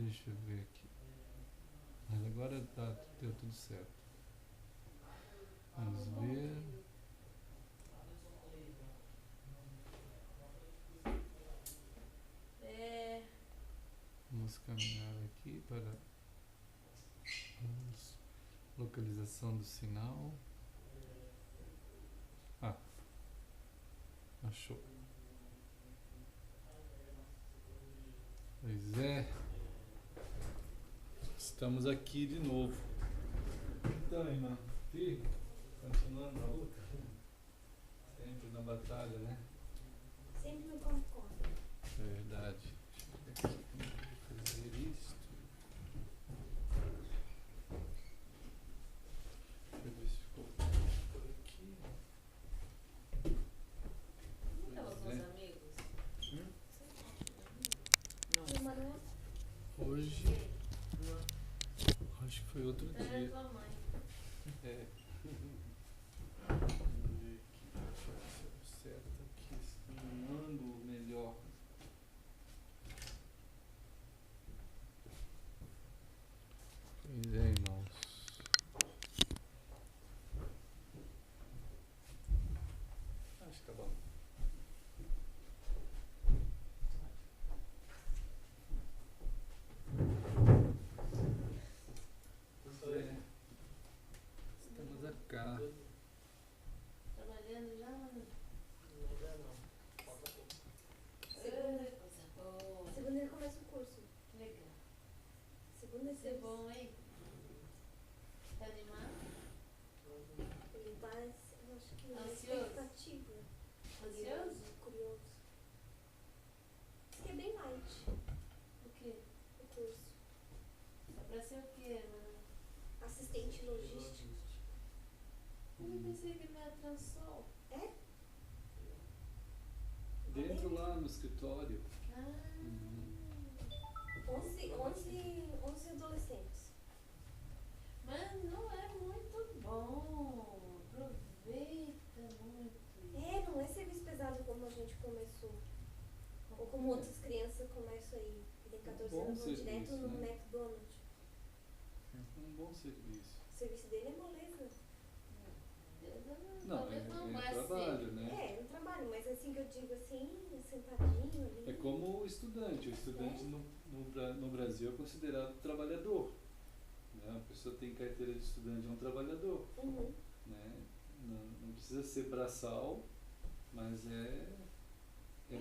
Deixa eu ver aqui. Mas agora deu tudo certo. Vamos ver. Vamos caminhar aqui para a localização do sinal. Ah, achou. Pois é. Estamos aqui de novo. Então, irmão, firme, continuando a luta. Sempre na batalha, né? Sempre no concordo. É verdade. Deixa eu ver aqui como eu vou fazer isso. Deixa eu ver se ficou por aqui. Como estão os meus amigos? E o Manuel? Hoje, acho que foi outro Então é dia. tua mãe. É. Vamos ver aqui, deixa eu ver se eu acerto aqui, se tem um ângulo melhor. Pois é, irmãos. Acho que tá bom. Pois é. Estamos acá. Trabalhando já, mano. Ainda não. Falta pouco. Segunda. Coisa boa. Segunda ele começa o curso. Legal. Segunda e Vai ser sexta. bom, hein? Tá animado? Ele vai, eu acho que na Ansioso? expectativa. Ansioso? Curioso. Diz que é bem light O quê? o curso. É pra ser o quê, mano? Assistente logístico. Eu pensei que não era transol. É? Dentro lá no escritório. Ah. 11 adolescentes. Mas não é muito bom. Aproveita muito. É, não é serviço pesado como a gente começou. Ou como outras crianças começam aí. Que tem 14 Bom anos, vão direto serviço, no né? McDonald's. Um bom serviço. O serviço dele é moleza. Não, Talvez não vai é trabalho, ser. né? É, um trabalho, mas assim que eu digo assim, sentadinho ali. É como o estudante. O estudante no Brasil é considerado trabalhador. Né? A pessoa tem carteira de estudante, é um trabalhador. Uhum. Né? Não precisa ser braçal, mas é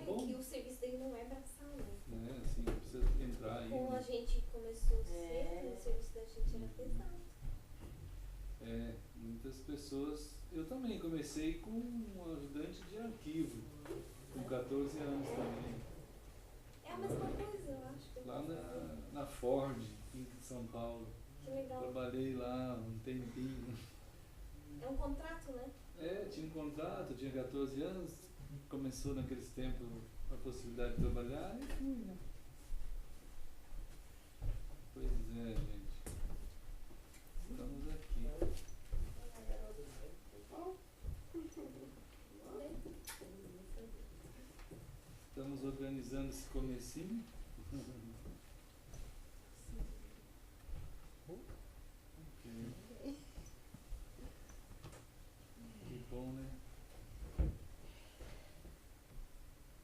bom. Que o serviço dele não é braçal, Né? Assim, não precisa entrar aí. Como a Né? gente começou É. cedo, o serviço da gente era pesado. Muitas pessoas. Eu também comecei com um ajudante de arquivo, com 14 anos também. É a mesma coisa, eu acho. Lá na Ford, em São Paulo. Que legal. Trabalhei lá um tempinho. É um contrato, né? Tinha um contrato, tinha 14 anos, começou naqueles tempos a possibilidade de trabalhar e fui, né? Pois é, gente. Estamos aqui. Estamos organizando esse comecinho. Ok. Que bom, né?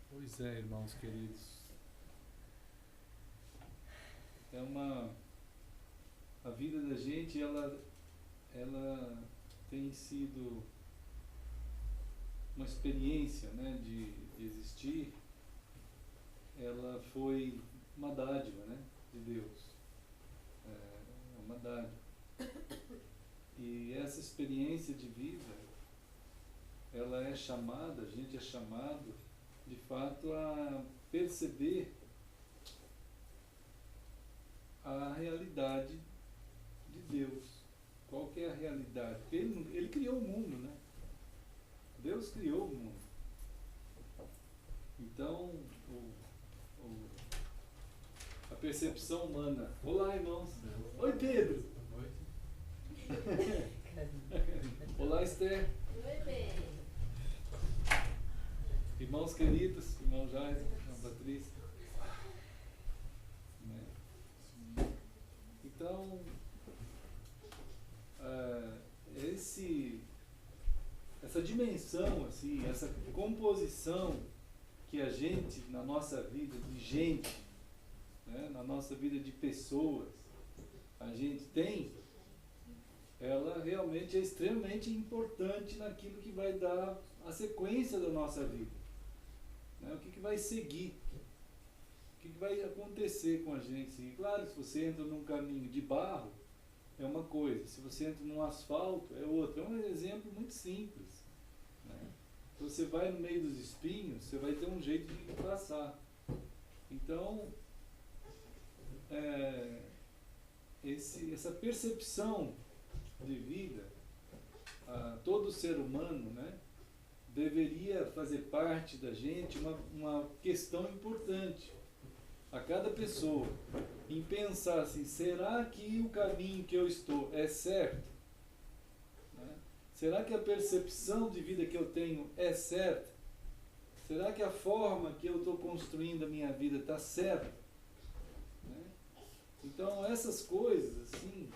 Pois é, irmãos queridos. A vida da gente, ela tem sido uma experiência, né, de existir. Ela foi uma dádiva, né, de Deus. Uma dádiva. E essa experiência de vida, ela é chamada, a gente é chamado, de fato, a perceber a realidade de Deus. Qual que é a realidade? Porque ele criou o mundo, né? Deus criou o mundo. Então, a percepção humana. Olá, irmãos. Oi, Pedro. Olá, Esther. Oi, bem. Irmãos queridos, irmão Jair, irmã Patrícia. Né? dimensão, assim, essa composição que a gente, na nossa vida de gente, né, na nossa vida de pessoas, a gente tem, ela realmente é extremamente importante naquilo que vai dar a sequência da nossa vida. Né? O que vai seguir? O que vai acontecer com a gente? Assim, claro, se você entra num caminho de barro, é uma coisa. Se você entra num asfalto, é outra. É um exemplo muito simples. Né? Se você vai no meio dos espinhos, você vai ter um jeito de passar. Então, essa percepção de vida, todo ser humano, né, deveria fazer parte da gente uma questão importante a cada pessoa, em pensar assim, será que o caminho que eu estou é certo? Né? Será que a percepção de vida que eu tenho é certa? Será que a forma que eu estou construindo a minha vida está certa? Né? Então essas coisas assim,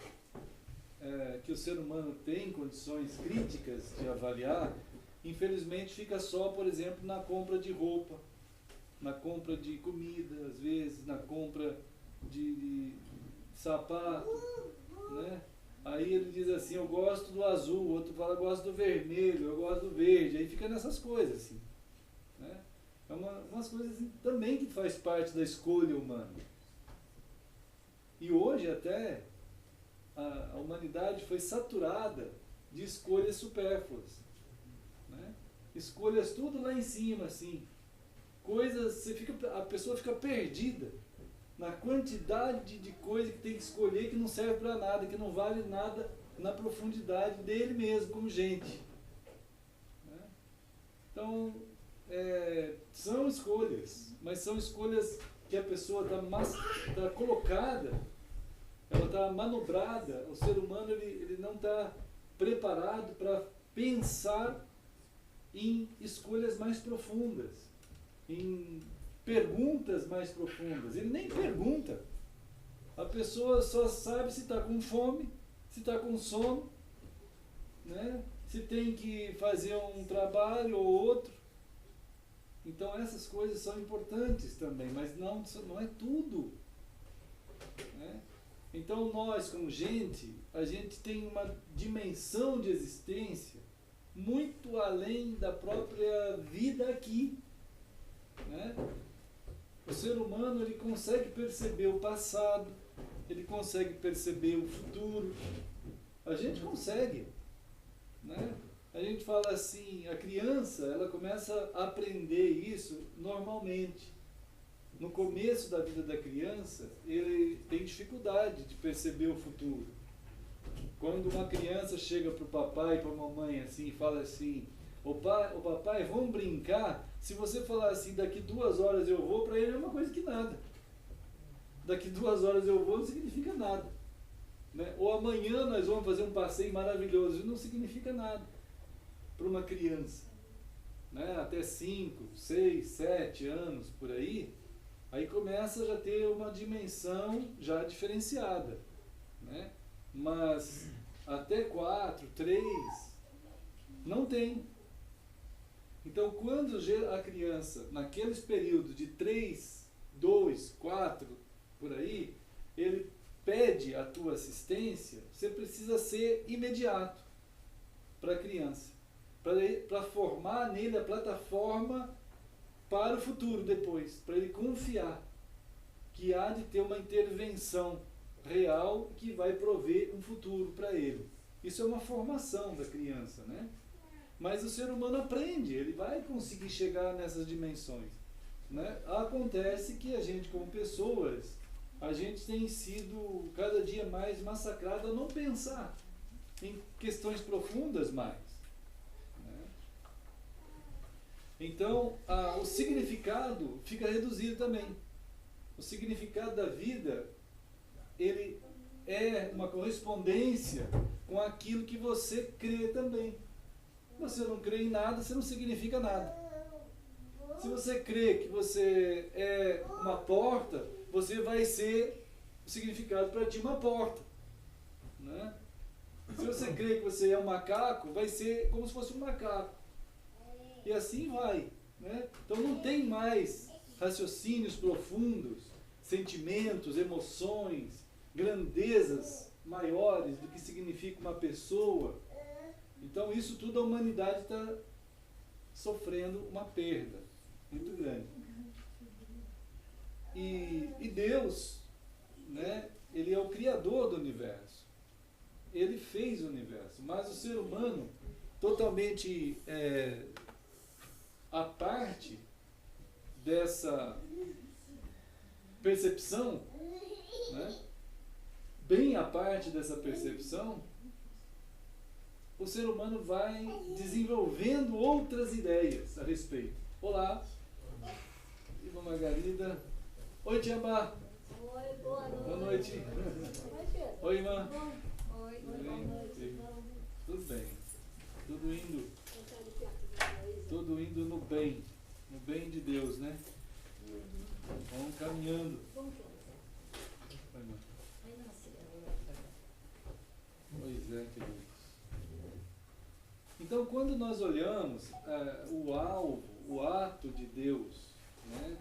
que o ser humano tem condições críticas de avaliar, infelizmente fica só, por exemplo, na compra de roupa, na compra de comida, às vezes, na compra de sapato, né? Aí ele diz assim, eu gosto do azul, o outro fala, eu gosto do vermelho, eu gosto do verde, aí fica nessas coisas, assim, né? É umas coisas assim, também que faz parte da escolha humana. E hoje até a humanidade foi saturada de escolhas supérfluas, né? Escolhas tudo lá em cima, assim, coisas, a pessoa fica perdida na quantidade de coisa que tem que escolher que não serve para nada, que não vale nada na profundidade dele mesmo, como gente. Né? Então, são escolhas, mas são escolhas que a pessoa está colocada, ela está manobrada, o ser humano ele não está preparado para pensar em escolhas mais profundas, em perguntas mais profundas. Ele nem pergunta. A pessoa só sabe se está com fome, se está com sono, né? Se tem que fazer um trabalho ou outro. Então essas coisas são importantes também, mas não é tudo. Né? Então nós, como gente, a gente tem uma dimensão de existência muito além da própria vida aqui. Né? O ser humano ele consegue perceber o passado, ele consegue perceber o futuro. A gente consegue. Né? A gente fala assim, a criança ela começa a aprender isso normalmente. No começo da vida da criança, ele tem dificuldade de perceber o futuro. Quando uma criança chega para o papai e para a mamãe assim, e fala assim, ô papai, vamos brincar? Se você falar assim, daqui 2 horas eu vou, para ele é uma coisa que nada. Daqui 2 horas eu vou não significa nada. Né? Ou amanhã nós vamos fazer um passeio maravilhoso, isso não significa nada para uma criança. Né? Até 5, 6, 7 anos por aí, aí começa a já ter uma dimensão já diferenciada. Né? Mas até 4, 3, não tem. Então, quando a criança, naqueles períodos de 3, 2, 4, por aí, ele pede a tua assistência, você precisa ser imediato para a criança, para formar nele a plataforma para o futuro depois, para ele confiar que há de ter uma intervenção real que vai prover um futuro para ele. Isso é uma formação da criança, né? Mas o ser humano aprende, ele vai conseguir chegar nessas dimensões. Né? Acontece que a gente, como pessoas, a gente tem sido cada dia mais massacrado a não pensar em questões profundas mais. Né? Então, o significado fica reduzido também. O significado da vida, ele é uma correspondência com aquilo que você crê também. Você não crê em nada, você não significa nada. Se você crê que você é uma porta, você vai ser o significado para ti uma porta. Né? Se você crê que você é um macaco, vai ser como se fosse um macaco. E assim vai. Né? Então não tem mais raciocínios profundos, sentimentos, emoções, grandezas maiores do que significa uma pessoa. Então isso tudo a humanidade está sofrendo uma perda muito grande. E Deus, né, Ele é o Criador do universo. Ele fez o universo, mas o ser humano, totalmente à parte dessa percepção, né, bem à parte dessa percepção, o ser humano vai desenvolvendo outras ideias a respeito. Olá, Iva Margarida. Oi, Tiambá. Oi, boa noite. Boa noite. Oi, irmã. Oi, Tudo boa bem? noite. Tudo bem. Tudo indo no bem de Deus, né? Vamos caminhando. Vai, irmã. Pois é, queridos. Então, quando nós olhamos o alvo, o ato de Deus, né,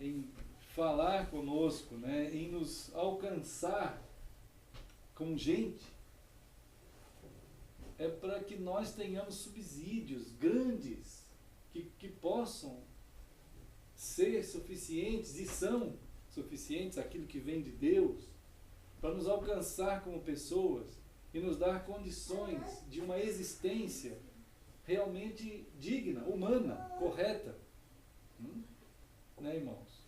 em falar conosco, né, em nos alcançar como gente, é para que nós tenhamos subsídios grandes que possam ser suficientes, e são suficientes, aquilo que vem de Deus, para nos alcançar como pessoas e nos dar condições de uma existência realmente digna, humana, correta. Né, irmãos?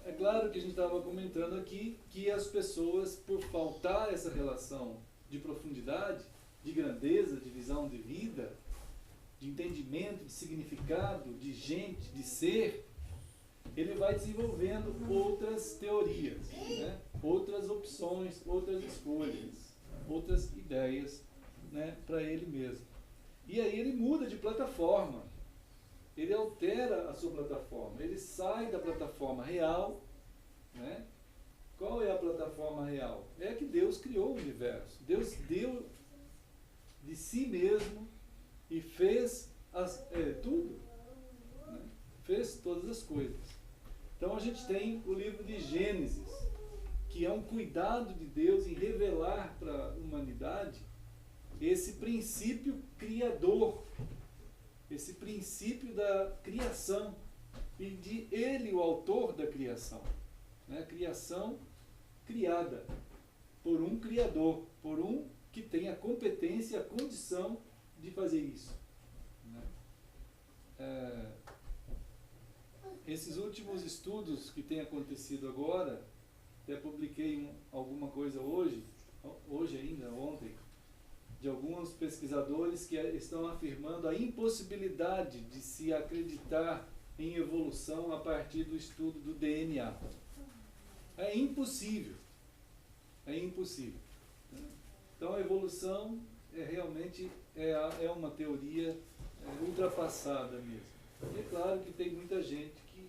É claro que a gente estava comentando aqui que as pessoas, por faltar essa relação de profundidade, de grandeza, de visão de vida, de entendimento, de significado, de gente, de ser, ele vai desenvolvendo outras teorias, né? Outras opções, outras escolhas, outras ideias, né, para ele mesmo. E aí ele muda de plataforma, ele altera a sua plataforma, ele sai da plataforma real, né? Qual é a plataforma real? É que Deus criou o universo. Deus deu de si mesmo e fez tudo, né? Fez todas as coisas. Então a gente tem o livro de Gênesis, que é um cuidado de Deus em revelar para a humanidade esse princípio criador, esse princípio da criação, e de ele o autor da criação, né? Criação criada por um criador, por um que tem a competência e a condição de fazer isso, né? Esses últimos estudos que têm acontecido agora, até publiquei alguma coisa hoje ainda, ontem, de alguns pesquisadores que estão afirmando a impossibilidade de se acreditar em evolução a partir do estudo do DNA. É impossível. É impossível. Então a evolução realmente é uma teoria ultrapassada mesmo. E é claro que tem muita gente que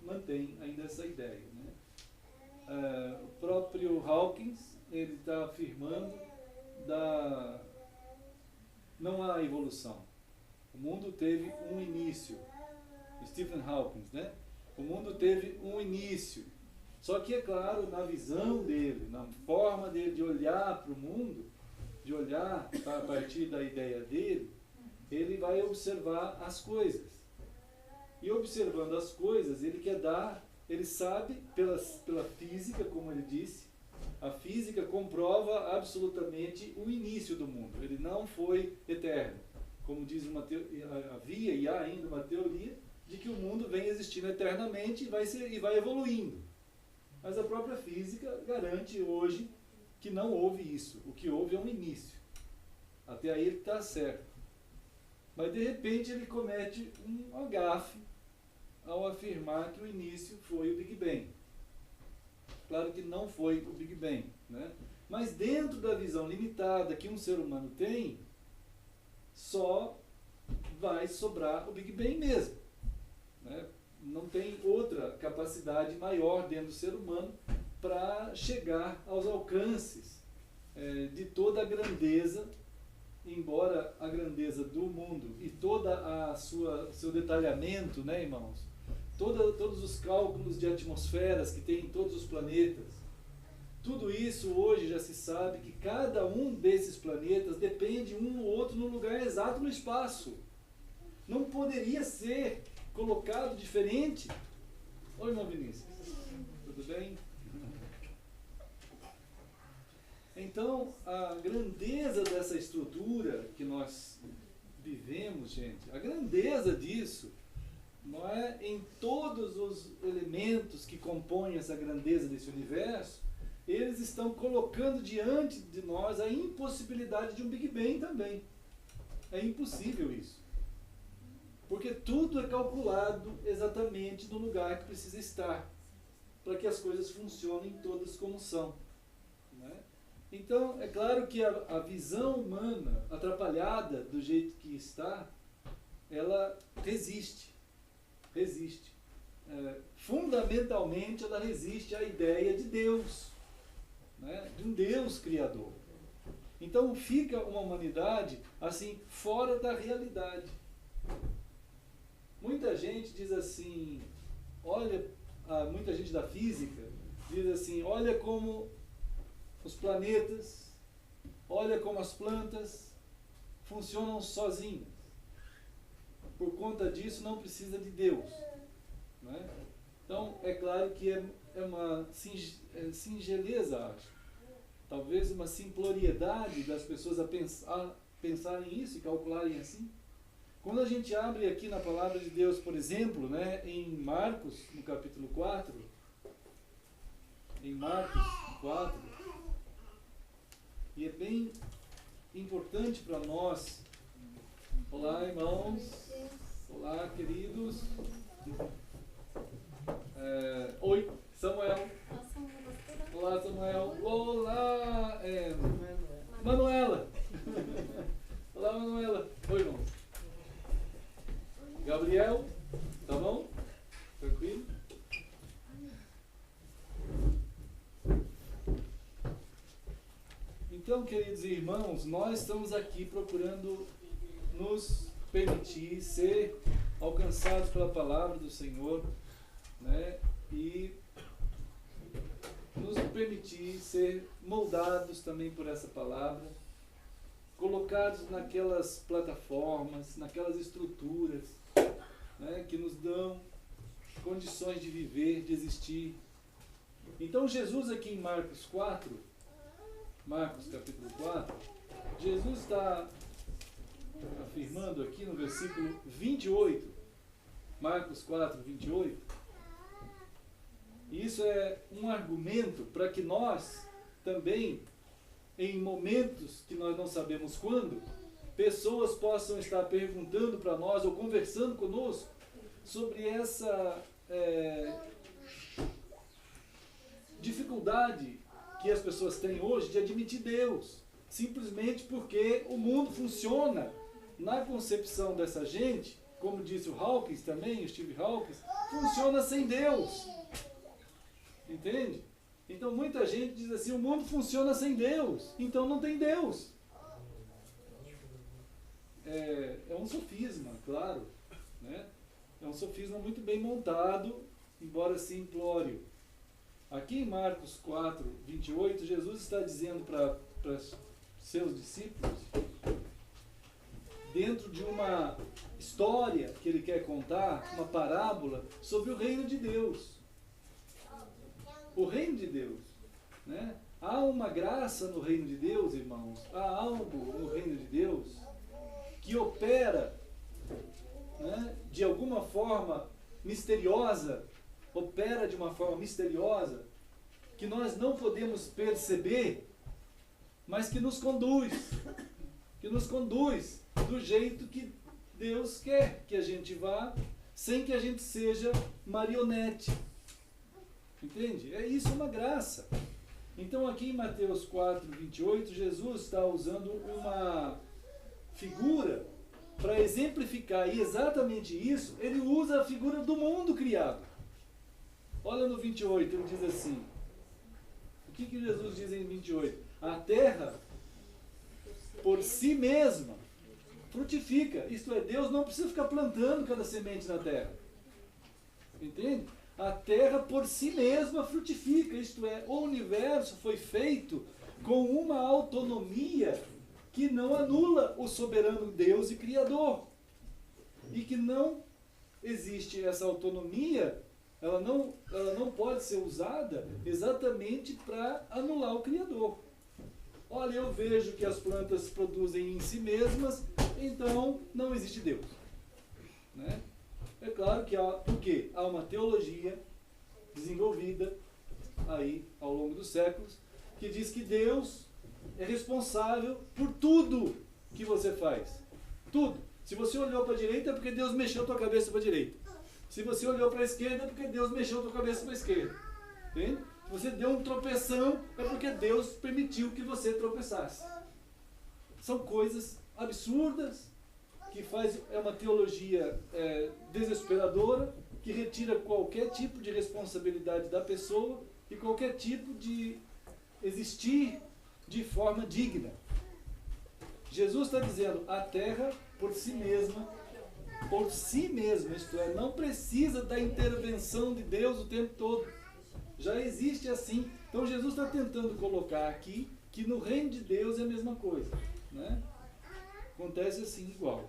mantém ainda essa ideia, né? O próprio Hawkins, ele está afirmando não há evolução. O mundo teve um início. Stephen Hawking, né? O mundo teve um início. Só que, é claro, na visão dele, na forma dele de olhar para o mundo, de olhar a partir da ideia dele, ele vai observar as coisas. E observando as coisas, ele sabe pela física, como ele disse, a física comprova absolutamente o início do mundo. Ele não foi eterno. Como diz havia e há ainda uma teoria de que o mundo vem existindo eternamente e vai evoluindo. Mas a própria física garante hoje que não houve isso. O que houve é um início. Até aí ele está certo. Mas de repente ele comete um agafe ao afirmar que o início foi o Big Bang. Claro que não foi o Big Bang, né? Mas dentro da visão limitada que um ser humano tem, só vai sobrar o Big Bang mesmo, né? Não tem outra capacidade maior dentro do ser humano para chegar aos alcances de toda a grandeza embora a grandeza do mundo e toda a seu detalhamento, né, irmãos? Todos os cálculos de atmosferas que tem em todos os planetas, tudo isso hoje já se sabe que cada um desses planetas depende um do outro no lugar exato no espaço. Não poderia ser colocado diferente. Oi, irmão Vinícius. Tudo bem? Então, a grandeza dessa estrutura que nós vivemos, gente, a grandeza disso, não é, em todos os elementos que compõem essa grandeza desse universo, eles estão colocando diante de nós a impossibilidade de um Big Bang também. É impossível isso. Porque tudo é calculado exatamente no lugar que precisa estar, para que as coisas funcionem todas como são. Né? Então, é claro que a visão humana, atrapalhada do jeito que está, ela resiste. Fundamentalmente, ela resiste à ideia de Deus, né? De um Deus criador. Então, fica uma humanidade, assim, fora da realidade. Muita gente diz assim, olha, muita gente da física diz assim, olha como os planetas, olha como as plantas funcionam sozinhas. Por conta disso não precisa de Deus. Né? Então é claro que é uma singeleza, acho. Talvez uma simploriedade das pessoas a pensarem isso e calcularem assim. Quando a gente abre aqui na palavra de Deus, por exemplo, né, em Marcos, no capítulo 4, em Marcos 4, e é bem importante para nós. Olá, irmãos. Olá, queridos. Oi, Samuel. Olá, Samuel. Olá, Manuela. Olá, Manuela. Oi, irmãos. Gabriel, tá bom? Tranquilo? Então, queridos irmãos, nós estamos aqui procurando nos permitir ser alcançados pela palavra do Senhor, né? E nos permitir ser moldados também por essa palavra, colocados naquelas plataformas, naquelas estruturas, né, que nos dão condições de viver, de existir. Então Jesus aqui em Marcos 4, Marcos capítulo 4, Jesus está afirmando aqui no versículo 28, Marcos 4, 28, e isso é um argumento para que nós também, em momentos que nós não sabemos quando, pessoas possam estar perguntando para nós ou conversando conosco sobre essa dificuldade que as pessoas têm hoje de admitir Deus, simplesmente porque o mundo funciona na concepção dessa gente, como disse o Hawkins também, o Steve Hawkins, funciona sem Deus. Entende? Então muita gente diz assim, o mundo funciona sem Deus, então não tem Deus. É um sofisma, claro, né? É um sofisma muito bem montado, embora simplório. Aqui em Marcos 4, 28, Jesus está dizendo para seus discípulos, dentro de uma história que ele quer contar, uma parábola sobre o reino de Deus. O reino de Deus, né? Há uma graça no reino de Deus, irmãos, há algo no reino de Deus que opera, né, de alguma forma misteriosa, opera de uma forma misteriosa, que nós não podemos perceber, mas que nos conduz do jeito que Deus quer que a gente vá, sem que a gente seja marionete. Entende? É isso, uma graça. Então aqui em Mateus 4, 28, Jesus está usando uma figura para exemplificar exatamente isso. Ele usa a figura do mundo criado. Olha no 28, ele diz assim, o que Jesus diz em 28? A terra por si mesma frutifica. Isto é, Deus não precisa ficar plantando cada semente na terra. Entende? A terra por si mesma frutifica. Isto é, o universo foi feito com uma autonomia que não anula o soberano Deus e Criador. E que não existe essa autonomia, ela não pode ser usada exatamente para anular o Criador. Olha, eu vejo que as plantas produzem em si mesmas, então não existe Deus. Né? É claro que porque há uma teologia desenvolvida aí ao longo dos séculos que diz que Deus é responsável por tudo que você faz. Tudo. Se você olhou para a direita é porque Deus mexeu a tua cabeça para a direita. Se você olhou para a esquerda é porque Deus mexeu a tua cabeça para a esquerda. Entende? Se você deu um tropeção é porque Deus permitiu que você tropeçasse. São coisas absurdas, que é uma teologia desesperadora, que retira qualquer tipo de responsabilidade da pessoa e qualquer tipo de existir de forma digna. Jesus está dizendo, a terra por si mesma, isto é, não precisa da intervenção de Deus o tempo todo. Já existe assim. Então Jesus está tentando colocar aqui que no reino de Deus é a mesma coisa. Né? Acontece assim igual.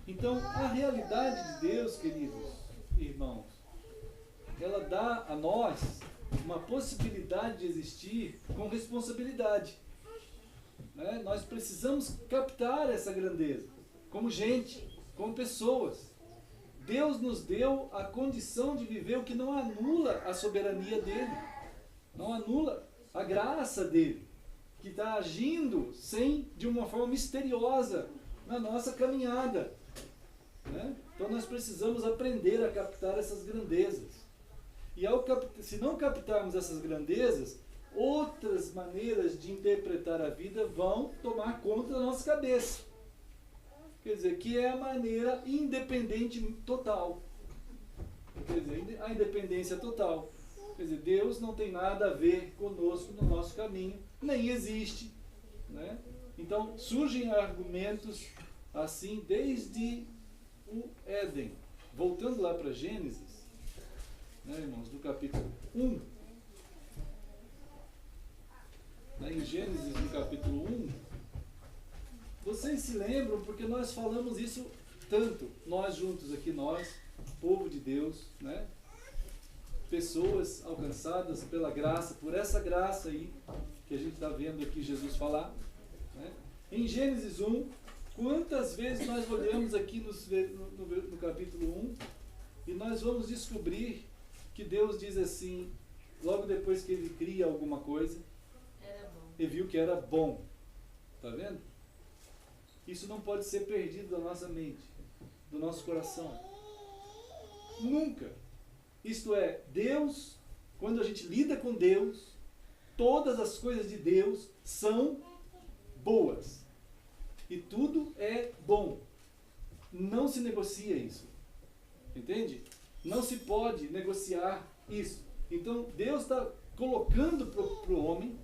Então a realidade de Deus, queridos irmãos, ela dá a nós uma possibilidade de existir com responsabilidade. Né? Nós precisamos captar essa grandeza, como gente, como pessoas. Deus nos deu a condição de viver o que não anula a soberania dele, não anula a graça dele, que está agindo de uma forma misteriosa na nossa caminhada. Né? Então nós precisamos aprender a captar essas grandezas. E se não captarmos essas grandezas, outras maneiras de interpretar a vida vão tomar conta da nossa cabeça. Quer dizer, que é a maneira independente total. Quer dizer, a independência total. Quer dizer, Deus não tem nada a ver conosco no nosso caminho, nem existe. Né? Então, surgem argumentos assim desde o Éden. Voltando lá para Gênesis, né, irmãos, do capítulo 1. Em Gênesis, no capítulo 1, vocês se lembram, porque nós falamos isso tanto, nós juntos aqui, nós, povo de Deus, né? Pessoas alcançadas pela graça, por essa graça aí, que a gente está vendo aqui Jesus falar. Né? Em Gênesis 1, quantas vezes nós olhamos aqui no capítulo 1 e nós vamos descobrir que Deus diz assim, logo depois que ele cria alguma coisa, ele viu que era bom. Está vendo? Isso não pode ser perdido da nossa mente, do nosso coração. Nunca. Isto é, Deus, quando a gente lida com Deus, todas as coisas de Deus são boas. E tudo é bom. Não se negocia isso. Entende? Não se pode negociar isso. Então, Deus está colocando para o homem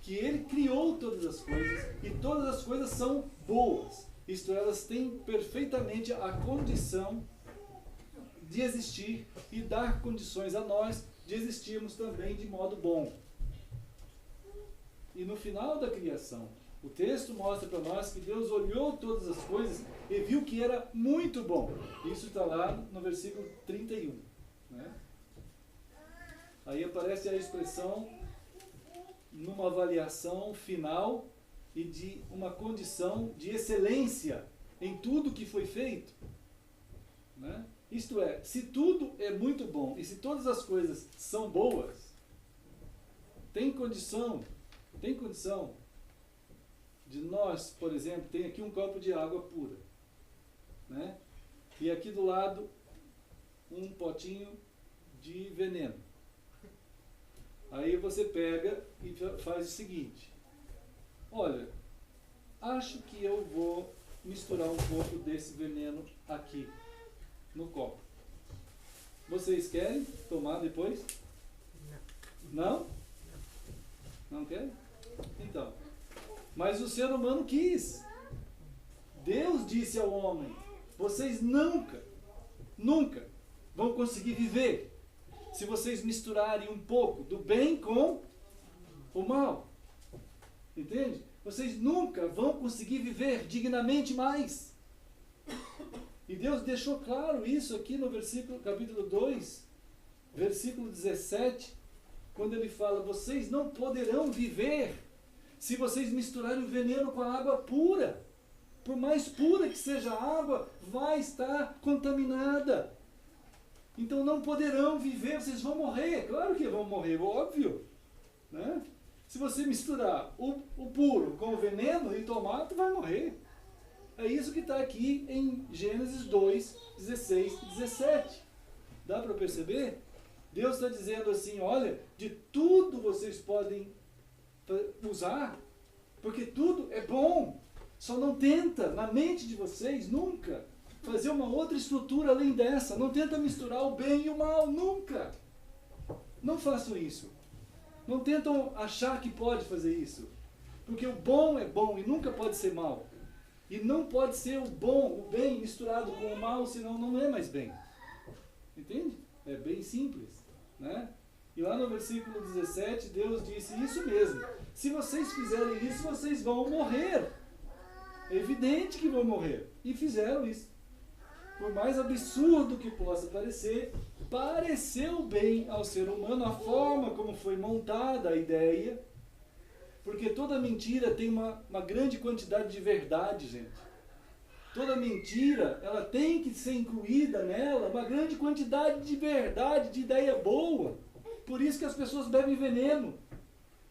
que ele criou todas as coisas e todas as coisas são boas. Isto é, elas têm perfeitamente a condição de existir e dar condições a nós de existirmos também de modo bom. E no final da criação, o texto mostra para nós que Deus olhou todas as coisas e viu que era muito bom. Isso está lá no versículo 31. Né? Aí aparece a expressão numa avaliação final e de uma condição de excelência em tudo que foi feito. Né? Isto é, se tudo é muito bom e se todas as coisas são boas, tem condição de nós, por exemplo, tem aqui um copo de água pura, né? E aqui do lado um potinho de veneno. Aí você pega e faz o seguinte: olha, acho que eu vou misturar um pouco desse veneno aqui no copo. Vocês querem tomar depois? Não? Não querem? Então, Mas o ser humano quis. Deus disse ao homem: vocês nunca vão conseguir viver se vocês misturarem um pouco do bem com o mal. Entende? Vocês nunca vão conseguir viver dignamente mais. E Deus deixou claro isso aqui no capítulo 2, versículo 17, quando ele fala: vocês não poderão viver se vocês misturarem o veneno com a água pura. Por mais pura que seja a água, vai estar contaminada. Então não poderão viver, vocês vão morrer. Claro que vão morrer, óbvio. Né? Se você misturar o puro com o veneno e tomar, tu vai morrer. É isso que está aqui em Gênesis 2, 16 e 17. Dá para perceber? Deus está dizendo assim: olha, de tudo vocês podem usar, porque tudo é bom. Só não tenta, na mente de vocês, nunca fazer uma outra estrutura além dessa. Não tenta misturar o bem e o mal, nunca. Não façam isso. Não tentam achar que pode fazer isso. Porque o bom é bom e nunca pode ser mal. E não pode ser o bom, o bem misturado com o mal, senão não é mais bem. Entende? É bem simples, né? E lá no versículo 17, Deus disse isso mesmo: se vocês fizerem isso, vocês vão morrer. É evidente que vão morrer. E fizeram isso. Por mais absurdo que possa parecer, pareceu bem ao ser humano a forma como foi montada a ideia, porque toda mentira tem uma grande quantidade de verdade, gente. Toda mentira, ela tem que ser incluída nela uma grande quantidade de verdade, de ideia boa. Por isso que as pessoas bebem veneno.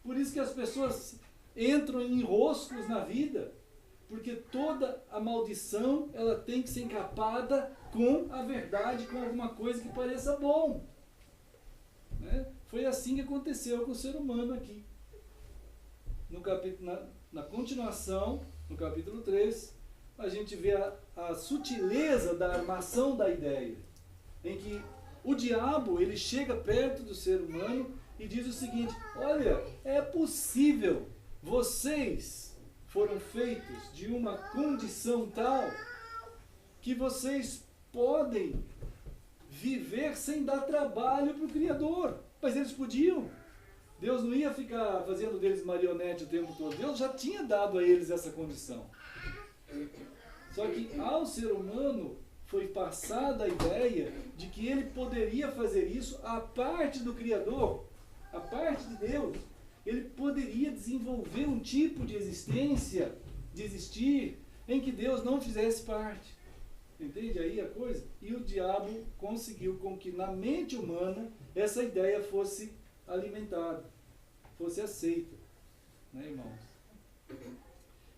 Por isso que as pessoas entram em enroscos na vida. Porque toda a maldição, ela tem que ser encapada com a verdade, com alguma coisa que pareça bom. Né? Foi assim que aconteceu com o ser humano aqui. Na continuação, no capítulo 3, a gente vê a sutileza da armação da ideia. Em que o diabo, ele chega perto do ser humano e diz o seguinte: olha, é possível, vocês foram feitos de uma condição tal que vocês podem viver sem dar trabalho para o Criador. Mas eles podiam. Deus não ia ficar fazendo deles marionete o tempo todo. Deus já tinha dado a eles essa condição. Só que ao ser humano foi passada a ideia de que ele poderia fazer isso à parte do Criador, à parte de Deus. Ele poderia desenvolver um tipo de existência, de existir, em que Deus não fizesse parte. Entende aí a coisa? E o diabo conseguiu com que na mente humana essa ideia fosse alimentada, fosse aceita. Né, irmãos?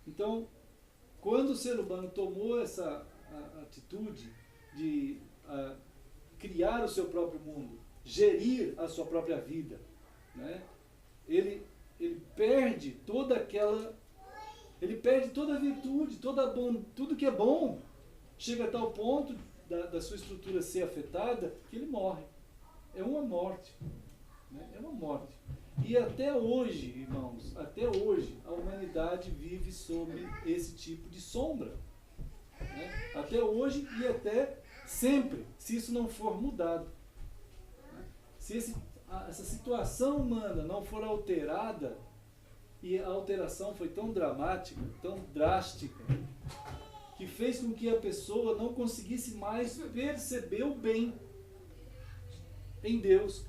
Então, quando o ser humano tomou essa atitude de criar o seu próprio mundo, gerir a sua própria vida, né? Ele perde toda aquela... Ele perde toda a virtude, tudo que é bom. Chega a tal ponto da sua estrutura ser afetada que ele morre. É uma morte. Né? É uma morte. E até hoje, irmãos, até hoje, a humanidade vive sob esse tipo de sombra. Né? Até hoje e até sempre, se isso não for mudado. Né? Se essa situação humana não for alterada, e a alteração foi tão dramática, tão drástica, que fez com que a pessoa não conseguisse mais perceber o bem em Deus,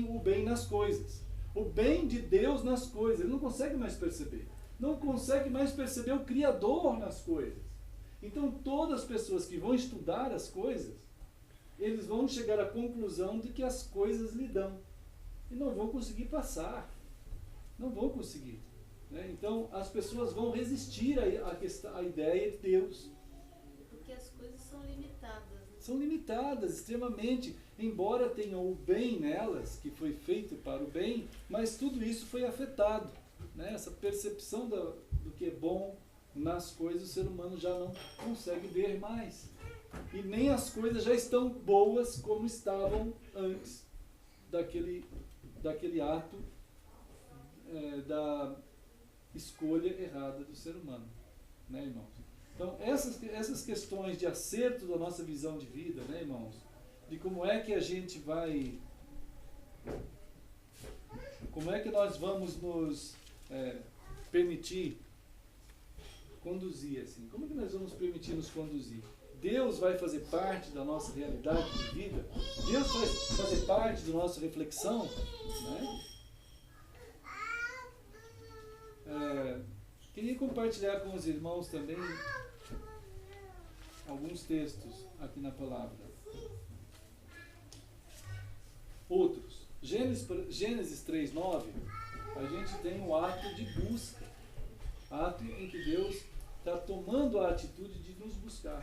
o bem nas coisas, o bem de Deus nas coisas. Ele não consegue mais perceber, não consegue mais perceber o Criador nas coisas. Então todas as pessoas que vão estudar as coisas, eles vão chegar à conclusão de que as coisas lhe dão. E não vão conseguir passar. Não vão conseguir. Né? Então, as pessoas vão resistir à ideia de Deus. Porque as coisas são limitadas. Né? São limitadas, extremamente. Embora tenham o bem nelas, que foi feito para o bem, mas tudo isso foi afetado. Né? Essa percepção do que é bom nas coisas, o ser humano já não consegue ver mais. E nem as coisas já estão boas como estavam antes daquele ato escolha errada do ser humano, né, irmãos? Então, essas questões de acerto da nossa visão de vida, né, irmãos? De como é que a gente vai... Como é que nós vamos nos permitir conduzir, assim? Como é que nós vamos permitir nos conduzir? Deus vai fazer parte da nossa realidade de vida? Deus vai fazer parte da nossa reflexão? Né? Queria compartilhar com os irmãos também alguns textos aqui na palavra. Outros. Gênesis 3:9, a gente tem um ato de busca. Ato em que Deus está tomando a atitude de nos buscar.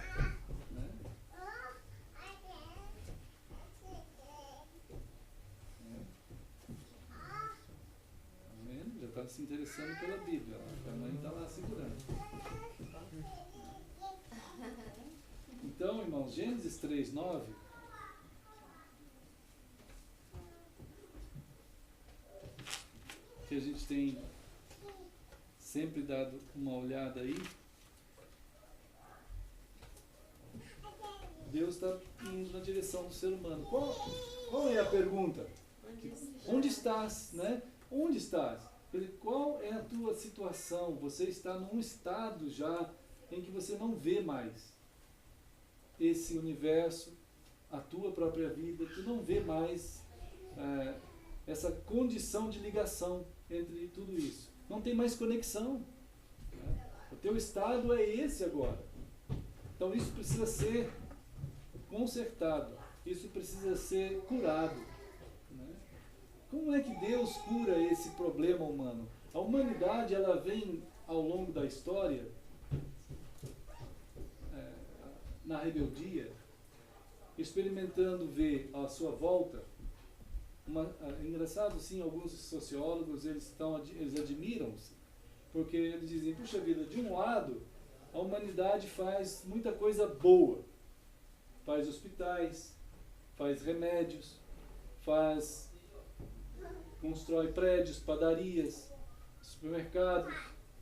Né? Já está se interessando pela Bíblia. A mãe está lá segurando. Então, irmãos, Gênesis 3:9, que a gente tem sempre dado uma olhada aí, Deus está indo na direção do ser humano. Qual é a pergunta? Onde estás? Né? Onde estás? Qual é a tua situação? Você está num estado já em que você não vê mais esse universo, a tua própria vida, tu não vê mais essa condição de ligação entre tudo isso. Não tem mais conexão. Né? O teu estado é esse agora. Então isso precisa ser consertado. Isso precisa ser curado. Né? Como é que Deus cura esse problema humano? A humanidade, ela vem ao longo da história, na rebeldia, experimentando ver à sua volta. É engraçado, sim, alguns sociólogos eles admiram-se, porque eles dizem, puxa vida, de um lado a humanidade faz muita coisa boa, faz hospitais, faz remédios, constrói prédios, padarias, supermercados,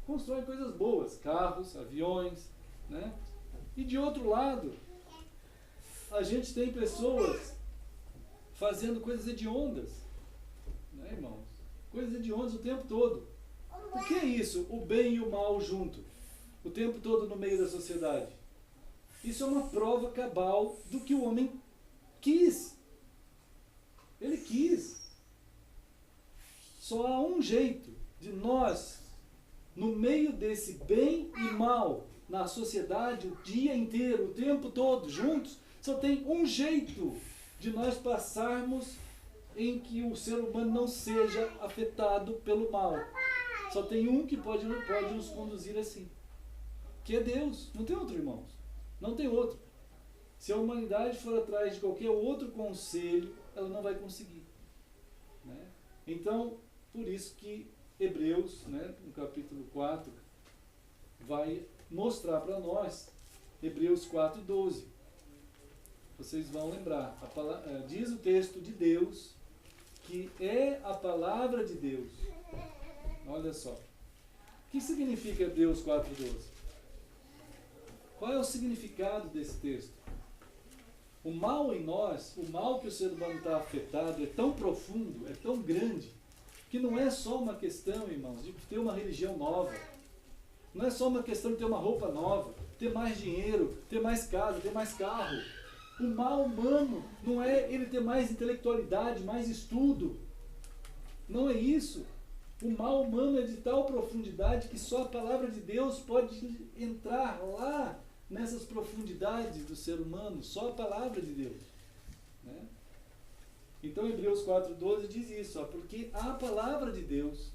constrói coisas boas, carros, aviões, né? E de outro lado, a gente tem pessoas fazendo coisas hediondas, né, irmãos? Coisas hediondas o tempo todo. O que é isso? O bem e o mal junto, o tempo todo no meio da sociedade. Isso é uma prova cabal do que o homem quis. Ele quis. Só há um jeito de nós, no meio desse bem e mal, na sociedade, o dia inteiro, o tempo todo, juntos, só tem um jeito de nós passarmos em que o ser humano não seja afetado pelo mal. Só tem um que pode nos conduzir assim, que é Deus. Não tem outro, irmãos. Não tem outro. Se a humanidade for atrás de qualquer outro conselho, ela não vai conseguir. Né? Então, por isso que Hebreus, né, no capítulo 4, vai mostrar para nós, Hebreus 4:12. Vocês vão lembrar, diz o texto de Deus, que é a palavra de Deus. Olha só. O que significa Hebreus 4:12? Qual é o significado desse texto? O mal em nós, o mal que o ser humano está afetado é tão profundo, é tão grande, que não é só uma questão, irmãos, de ter uma religião nova. Não é só uma questão de ter uma roupa nova, ter mais dinheiro, ter mais casa, ter mais carro. O mal humano não é ele ter mais intelectualidade, mais estudo. Não é isso. O mal humano é de tal profundidade que só a palavra de Deus pode entrar lá nessas profundidades do ser humano. Só a palavra de Deus. Né? Então Hebreus 4:12 diz isso, porque a palavra de Deus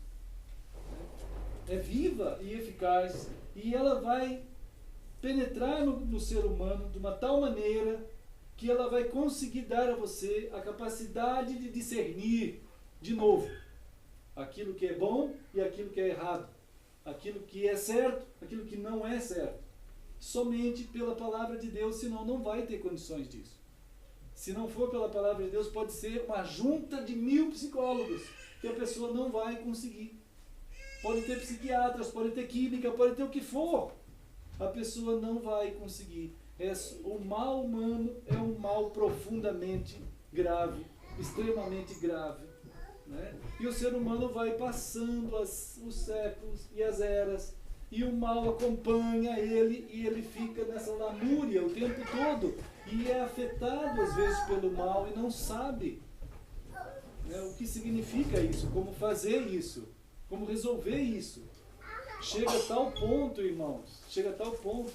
é viva e eficaz e ela vai penetrar no ser humano de uma tal maneira que ela vai conseguir dar a você a capacidade de discernir de novo aquilo que é bom e aquilo que é errado, aquilo que é certo, aquilo que não é certo, somente pela palavra de Deus, senão não vai ter condições disso. Se não for pela palavra de Deus, pode ser uma junta de 1000 psicólogos que a pessoa não vai conseguir. pode ter psiquiatras, pode ter química, pode ter o que for. A pessoa não vai conseguir. O mal humano é um mal profundamente grave, extremamente grave. Né? E o ser humano vai passando os séculos e as eras, e o mal acompanha ele, e ele fica nessa lamúria o tempo todo, e é afetado às vezes pelo mal e não sabe, né, o que significa isso, como fazer isso, como resolver isso. Chega a tal ponto, irmãos, chega a tal ponto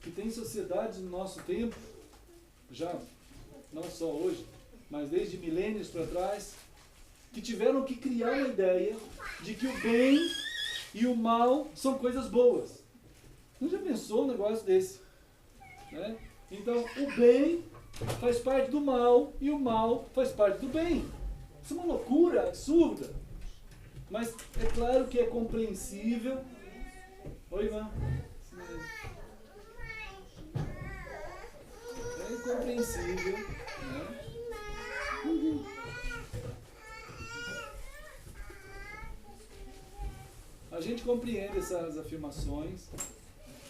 que tem sociedades no nosso tempo, já não só hoje, mas desde milênios para trás, que tiveram que criar uma ideia de que o bem e o mal são coisas boas. Não já pensou um negócio desse? Né? Então, o bem faz parte do mal e o mal faz parte do bem. Isso é uma loucura absurda. Mas é claro que é compreensível. Oi, irmã. É compreensível, né? A gente compreende essas afirmações,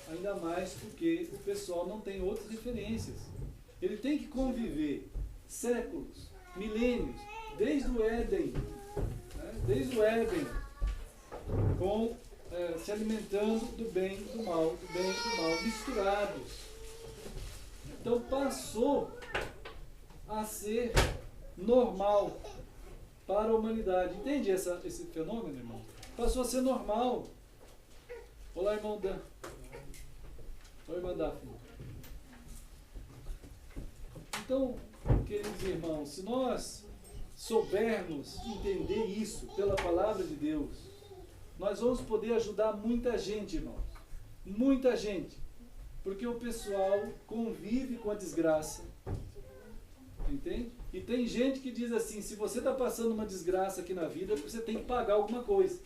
ainda mais porque o pessoal não tem outras referências. Ele tem que conviver séculos, milênios, desde o Éden, né? Desde o Éden, se alimentando do bem e do mal, do bem e do mal, misturados. Então passou a ser normal para a humanidade. Entende esse fenômeno, irmão? Passou a ser normal. Olá, irmão Dan. Oi, irmã Daphne. Então, queridos irmãos, se nós soubermos entender isso pela palavra de Deus, nós vamos poder ajudar muita gente, irmãos. Muita gente. Porque o pessoal convive com a desgraça. Entende? E tem gente que diz assim, se você está passando uma desgraça aqui na vida, você tem que pagar alguma coisa.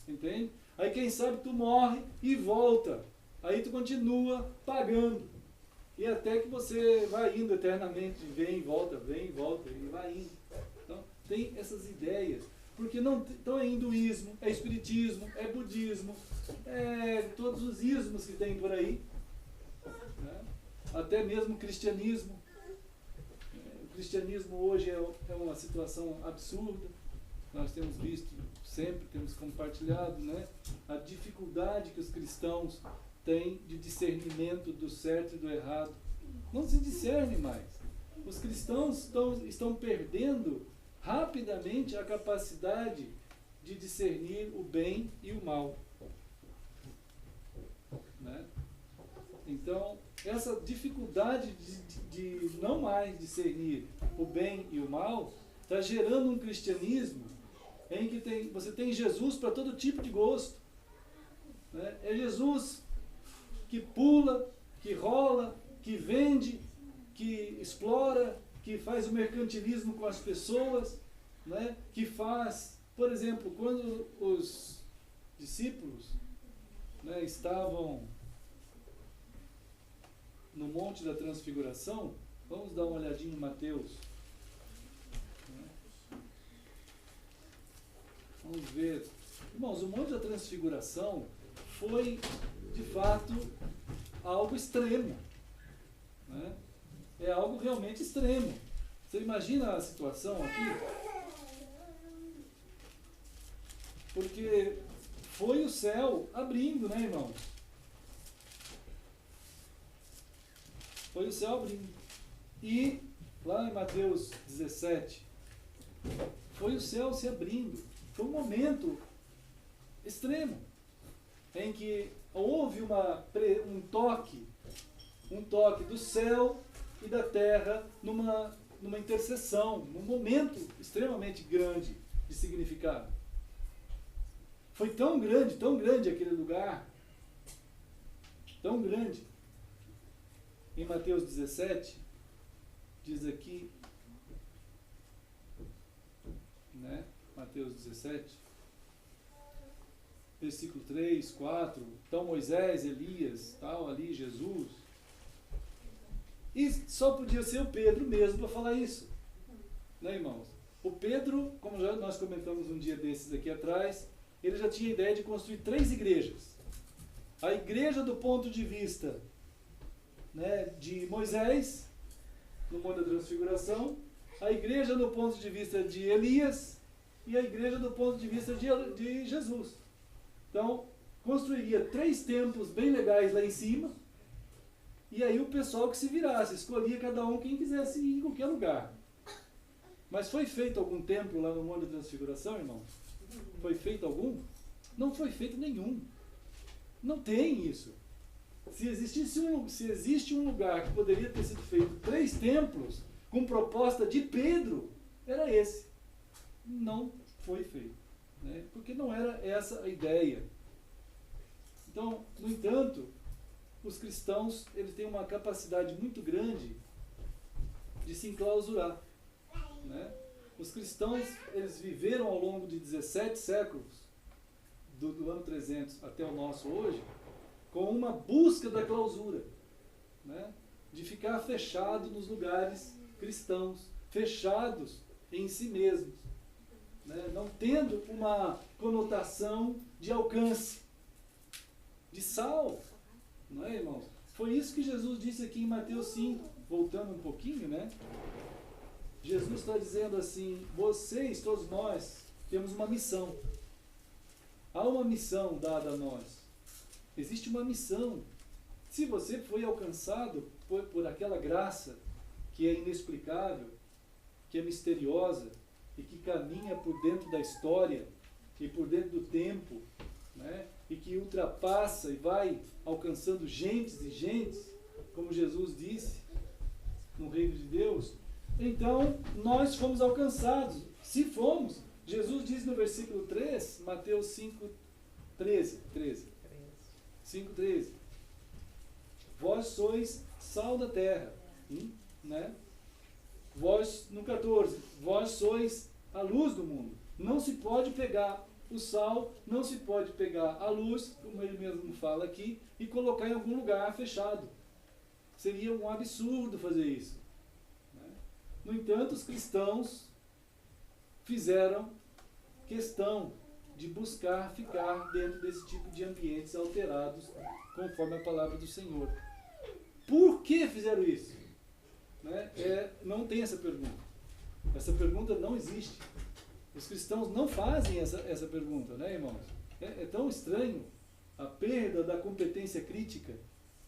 Entende? Aí quem sabe tu morre e volta. Aí tu continua pagando. E até que você vai indo eternamente, vem e volta e vai indo. Então, tem essas ideias. Porque não, então é hinduísmo, é espiritismo, é budismo, é todos os ismos que tem por aí. Né? Até mesmo o cristianismo. O cristianismo hoje é uma situação absurda. Nós temos visto sempre, temos compartilhado, né, a dificuldade que os cristãos têm de discernimento do certo e do errado. Não se discerne mais. Os cristãos estão perdendo rapidamente a capacidade de discernir o bem e o mal. Né? Então, essa dificuldade de não mais discernir o bem e o mal está gerando um cristianismo em que você tem Jesus para todo tipo de gosto. Né? É Jesus que pula, que rola, que vende, que explora, que faz o mercantilismo com as pessoas, né? Que faz, por exemplo, quando os discípulos, né, estavam no Monte da Transfiguração, vamos dar uma olhadinha em Mateus. Vamos ver. Irmãos, o Monte da Transfiguração foi, de fato, algo extremo. Né? É algo realmente extremo. Você imagina a situação aqui? Porque foi o céu abrindo, né, irmãos? Foi o céu abrindo. E, lá em Mateus 17, foi o céu se abrindo. Foi um momento extremo, em que houve um toque do céu e da terra numa interseção, num momento extremamente grande de significado. Foi tão grande aquele lugar, tão grande. Em Mateus 17, diz aqui, né? Mateus 17, versículo 3, 4, então Moisés, Elias, tal, ali, Jesus. E só podia ser o Pedro mesmo para falar isso. Né, irmãos? O Pedro, como já nós comentamos um dia desses aqui atrás, ele já tinha a ideia de construir 3 igrejas. A igreja do ponto de vista, né, de Moisés, no Monte da Transfiguração, a igreja do ponto de vista de Elias e a igreja do ponto de vista de Jesus. Então, construiria 3 templos bem legais lá em cima, e aí o pessoal que se virasse, escolhia cada um quem quisesse ir em qualquer lugar. Mas foi feito algum templo lá no Monte da Transfiguração, irmãos? Foi feito algum? Não foi feito nenhum. Não tem isso. Se existe um lugar que poderia ter sido feito 3 templos, com proposta de Pedro, era esse. Não foi feito, né? Porque não era essa a ideia. Então, no entanto, os cristãos, eles têm uma capacidade muito grande de se enclausurar, né? Os cristãos, eles viveram ao longo de 17 séculos, do ano 300 até o nosso hoje, com uma busca da clausura, né? De ficar fechado nos lugares cristãos, fechados em si mesmos, né? Não tendo uma conotação de alcance, de sal, não é, irmãos? Foi isso que Jesus disse aqui em Mateus 5, voltando um pouquinho, né? Jesus está dizendo assim: vocês, todos nós, temos uma missão. Há uma missão dada a nós. Existe uma missão. Se você foi alcançado por aquela graça que é inexplicável, que é misteriosa e que caminha por dentro da história e por dentro do tempo, né? E que ultrapassa e vai alcançando gentes e gentes, como Jesus disse, no reino de Deus, então nós fomos alcançados. Se fomos, Jesus diz no versículo 3, Mateus 5:13, 5:13, vós sois sal da terra, né? Vós, no 14, vós sois a luz do mundo. Não se pode pegar o sal, não se pode pegar a luz, como ele mesmo fala aqui, e colocar em algum lugar fechado. Seria um absurdo fazer isso, né? No entanto, os cristãos fizeram questão de buscar ficar dentro desse tipo de ambientes alterados, conforme a palavra do Senhor. Por que fizeram isso? Né? Não tem essa pergunta. Essa pergunta não existe. Os cristãos não fazem essa pergunta, né, irmãos? É tão estranho a perda da competência crítica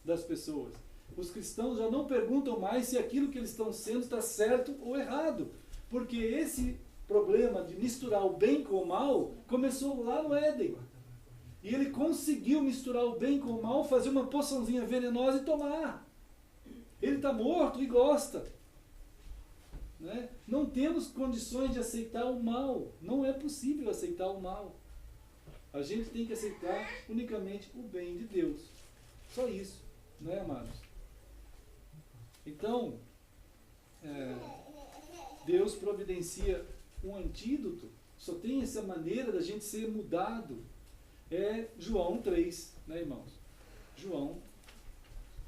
das pessoas. Os cristãos já não perguntam mais se aquilo que eles estão sendo está certo ou errado. Porque esse problema de misturar o bem com o mal começou lá no Éden. E ele conseguiu misturar o bem com o mal, fazer uma poçãozinha venenosa e tomar. Ele está morto e gosta. Né? Não temos condições de aceitar o mal. Não é possível aceitar o mal. A gente tem que aceitar unicamente o bem de Deus. Só isso, né, amados? Então, Deus providencia um antídoto. Só tem essa maneira da gente ser mudado. É João 3, né, irmãos? João,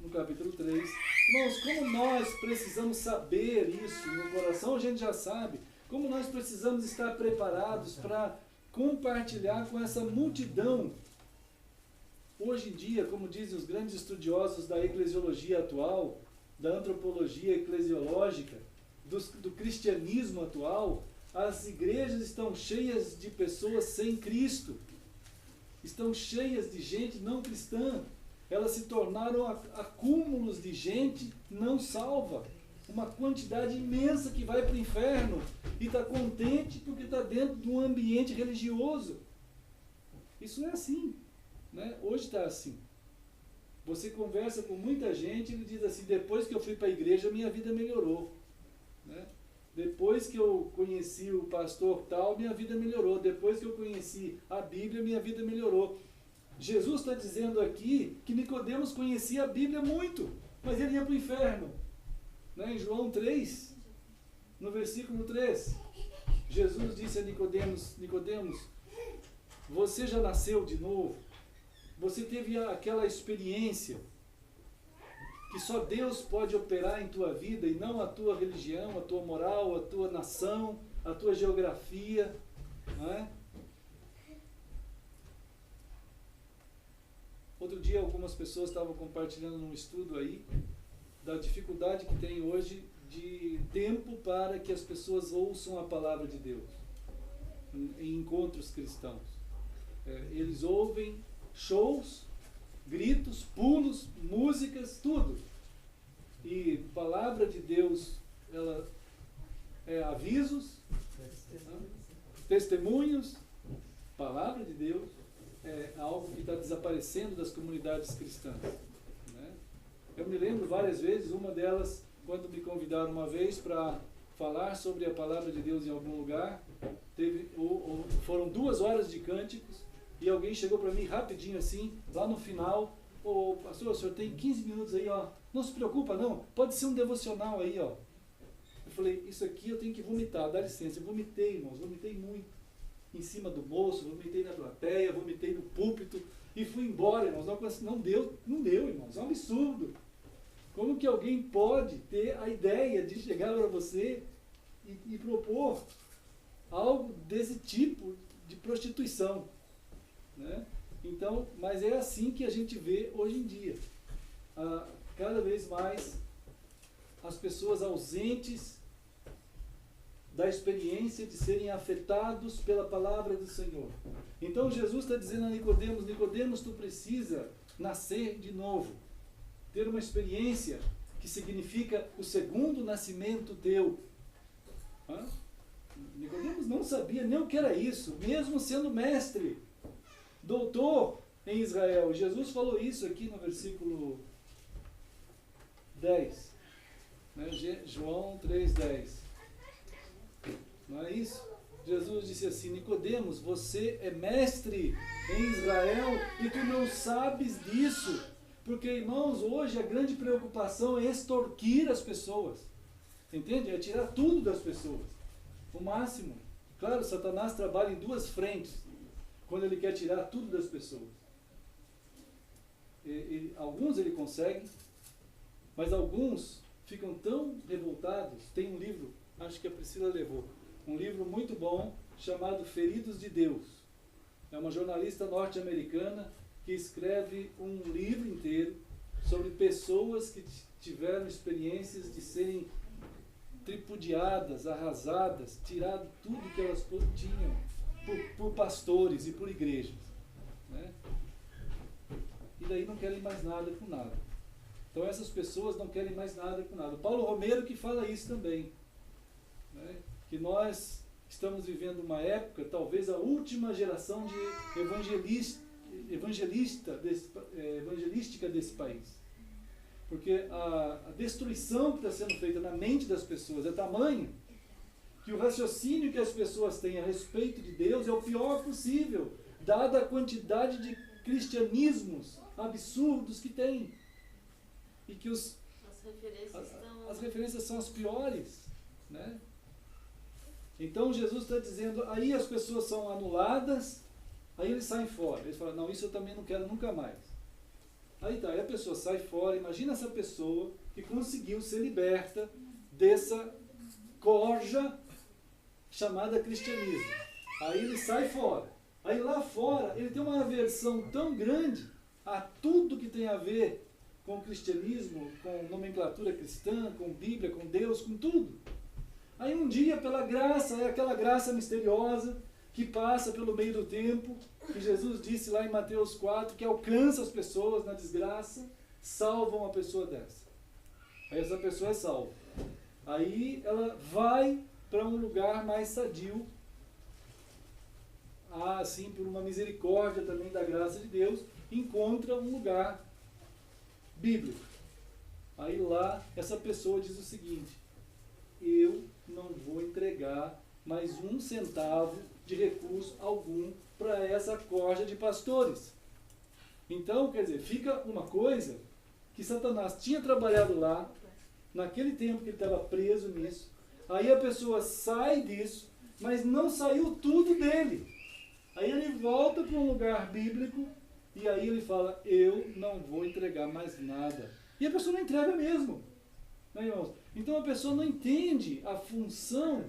no capítulo 3. Irmãos, como nós precisamos saber isso no coração, a gente já sabe. Como nós precisamos estar preparados para compartilhar com essa multidão. Hoje em dia, como dizem os grandes estudiosos da eclesiologia atual, da antropologia eclesiológica, do cristianismo atual, as igrejas estão cheias de pessoas sem Cristo. Estão cheias de gente não cristã. Elas se tornaram acúmulos de gente não salva. Uma quantidade imensa que vai para o inferno e está contente porque está dentro de um ambiente religioso. Isso é assim, né? Hoje está assim. Você conversa com muita gente e ele diz assim: depois que eu fui para a igreja, minha vida melhorou. Né? Depois que eu conheci o pastor tal, minha vida melhorou. Depois que eu conheci a Bíblia, minha vida melhorou. Jesus está dizendo aqui que Nicodemos conhecia a Bíblia muito, mas ele ia para o inferno. Né? Em João 3, no versículo 3, Jesus disse a Nicodemos: Nicodemos, você já nasceu de novo? Você teve aquela experiência que só Deus pode operar em tua vida e não a tua religião, a tua moral, a tua nação, a tua geografia, não é? Outro dia algumas pessoas estavam compartilhando num estudo aí da dificuldade que tem hoje de tempo para que as pessoas ouçam a palavra de Deus em encontros cristãos. Eles ouvem shows, gritos, pulos, músicas, tudo. E palavra de Deus, ela é avisos, testemunhos. Palavra de Deus é algo que está desaparecendo das comunidades cristãs, né? Eu me lembro várias vezes, uma delas, quando me convidaram uma vez para falar sobre a palavra de Deus em algum lugar, foram 2 horas de cânticos, e alguém chegou para mim rapidinho assim, lá no final: ô pastor, o senhor tem 15 minutos aí, ó, não se preocupa não, pode ser um devocional aí, ó. Eu falei: isso aqui eu tenho que vomitar, dá licença. Eu vomitei, irmãos, vomitei muito, em cima do moço, vomitei na plateia, vomitei no púlpito, e fui embora, irmãos. Não deu, irmãos, é um absurdo. Como que alguém pode ter a ideia de chegar para você e propor algo desse tipo de prostituição, né? Então, mas é assim que a gente vê hoje em dia. Cada vez mais as pessoas ausentes da experiência de serem afetados pela palavra do Senhor. Então Jesus está dizendo a Nicodemos: Nicodemos, tu precisa nascer de novo, ter uma experiência que significa o segundo nascimento teu. Nicodemos não sabia nem o que era isso, mesmo sendo mestre, doutor em Israel. Jesus falou isso aqui no versículo 10, né? João 3,10. Não é isso? Jesus disse assim: Nicodemos, você é mestre em Israel e tu não sabes disso. Porque, irmãos, hoje a grande preocupação é extorquir as pessoas. Entende? É tirar tudo das pessoas. O máximo. Claro, Satanás trabalha em 2 frentes quando ele quer tirar tudo das pessoas. Alguns ele consegue, mas alguns ficam tão revoltados. Tem um livro, acho que a Priscila levou, um livro muito bom chamado Feridos de Deus. É uma jornalista norte-americana que escreve um livro inteiro sobre pessoas que tiveram experiências de serem tripudiadas, arrasadas, tirado tudo que elas tinham por pastores e por igrejas, né? E daí não querem mais nada com nada. Então essas pessoas não querem mais nada com nada. Paulo Romero que fala isso também, né? Que nós estamos vivendo uma época, talvez a última geração de evangelística desse país. Porque a destruição que está sendo feita na mente das pessoas é tamanho que o raciocínio que as pessoas têm a respeito de Deus é o pior possível, dada a quantidade de cristianismos absurdos que tem. E que as referências são as piores, né? Então Jesus está dizendo, aí as pessoas são anuladas, aí eles saem fora. Eles falam: não, isso eu também não quero nunca mais. Aí a pessoa sai fora. Imagina essa pessoa que conseguiu ser liberta dessa corja chamada cristianismo. Aí ele sai fora. Aí lá fora ele tem uma aversão tão grande a tudo que tem a ver com o cristianismo, com nomenclatura cristã, com Bíblia, com Deus, com tudo. Aí um dia, pela graça, é aquela graça misteriosa que passa pelo meio do tempo, que Jesus disse lá em Mateus 4, que alcança as pessoas na desgraça, salva uma pessoa dessa. Aí essa pessoa é salva. Aí ela vai para um lugar mais sadio, assim, por uma misericórdia também da graça de Deus, encontra um lugar bíblico. Aí lá, essa pessoa diz o seguinte: eu não vou entregar mais 1 centavo de recurso algum para essa corja de pastores. Então, quer dizer, fica uma coisa que Satanás tinha trabalhado lá, naquele tempo que ele estava preso nisso. Aí a pessoa sai disso, mas não saiu tudo dele. Aí ele volta para um lugar bíblico e aí ele fala: eu não vou entregar mais nada. E a pessoa não entrega mesmo, né, irmãos? Então a pessoa não entende a função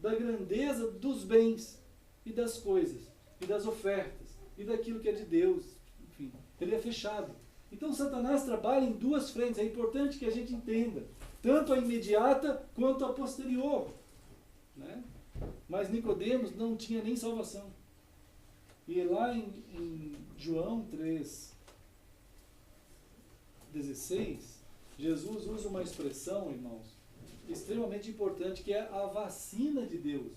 da grandeza dos bens e das coisas, e das ofertas, e daquilo que é de Deus, enfim. Ele é fechado. Então Satanás trabalha em duas frentes, é importante que a gente entenda, tanto a imediata quanto a posterior, né? Mas Nicodemos não tinha nem salvação. E lá em João 3,16, Jesus usa uma expressão, irmãos, extremamente importante, que é a vacina de Deus.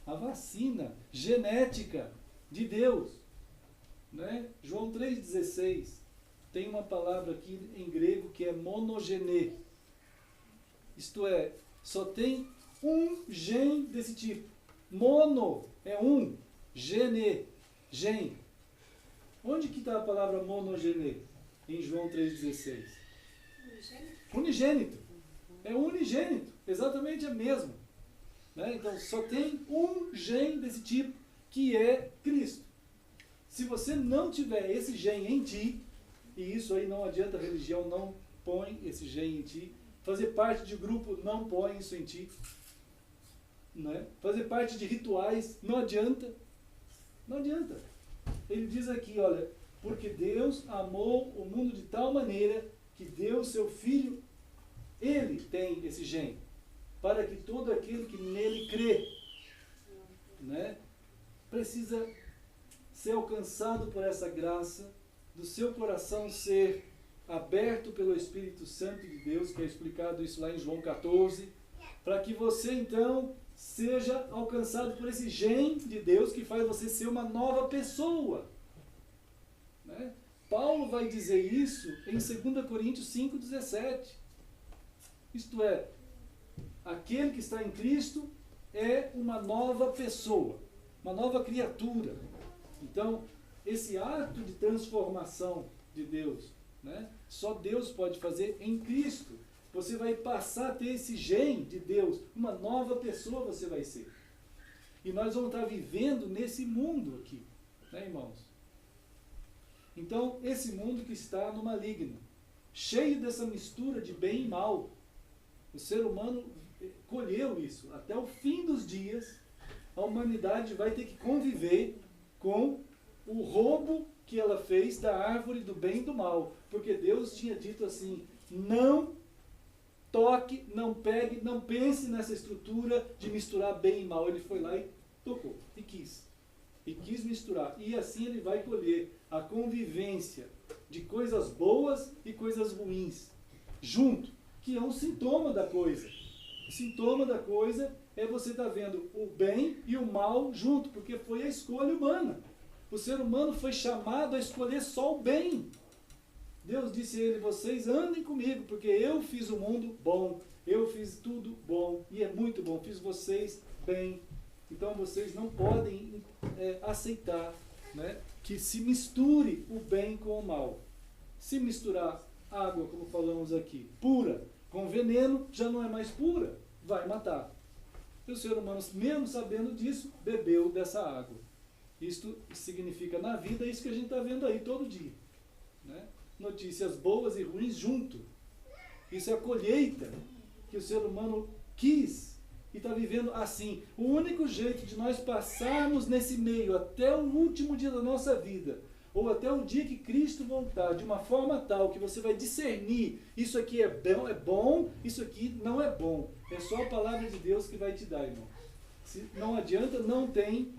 A vacina genética de Deus, né? João 3,16 tem uma palavra aqui em grego que é monogenê. Isto é, só tem um gene desse tipo. Mono é um, gene, gen. Onde que está a palavra monogenê? Em João 3,16. Unigênito. É unigênito, exatamente a mesma. Né? Então, só tem um gene desse tipo, que é Cristo. Se você não tiver esse gene em ti, e isso aí não adianta, a religião não põe esse gene em ti, fazer parte de grupo não põe isso em ti, né? Fazer parte de rituais não adianta. Não adianta. Ele diz aqui, olha, porque Deus amou o mundo de tal maneira que deu o seu Filho, ele tem esse gene, para que todo aquele que nele crê, né, precisa ser alcançado por essa graça, do seu coração ser aberto pelo Espírito Santo de Deus, que é explicado isso lá em João 14, para que você então seja alcançado por esse gene de Deus que faz você ser uma nova pessoa. Né? Paulo vai dizer isso em 2 Coríntios 5,17. Isto é, aquele que está em Cristo é uma nova pessoa, uma nova criatura. Então, esse ato de transformação de Deus, né, só Deus pode fazer em Cristo. Você vai passar a ter esse gene de Deus, uma nova pessoa você vai ser. E nós vamos estar vivendo nesse mundo aqui, né, irmãos? Então, esse mundo que está no maligno, cheio dessa mistura de bem e mal, o ser humano colheu isso. Até o fim dos dias, a humanidade vai ter que conviver com o roubo que ela fez da árvore do bem e do mal. Porque Deus tinha dito assim, não toque, não pegue, não pense nessa estrutura de misturar bem e mal. Ele foi lá e tocou, e quis misturar. E assim ele vai colher a convivência de coisas boas e coisas ruins junto, que é um sintoma da coisa. O sintoma da coisa é você estar vendo o bem e o mal junto, porque foi a escolha humana. O ser humano foi chamado a escolher só o bem. Deus disse a ele, vocês andem comigo, porque eu fiz o mundo bom, eu fiz tudo bom, e é muito bom, fiz vocês bem. Então vocês não podem aceitar, né, que se misture o bem com o mal. Se misturar água, como falamos aqui, pura, com veneno, já não é mais pura, vai matar. E o ser humano, mesmo sabendo disso, bebeu dessa água. Isto significa na vida isso que a gente está vendo aí todo dia, né? Notícias boas e ruins junto. Isso é a colheita que o ser humano quis e está vivendo assim. O único jeito de nós passarmos nesse meio até o último dia da nossa vida, ou até o dia que Cristo voltar, de uma forma tal que você vai discernir, isso aqui é bom, isso aqui não é bom. É só a palavra de Deus que vai te dar, irmão. Se não adianta, não tem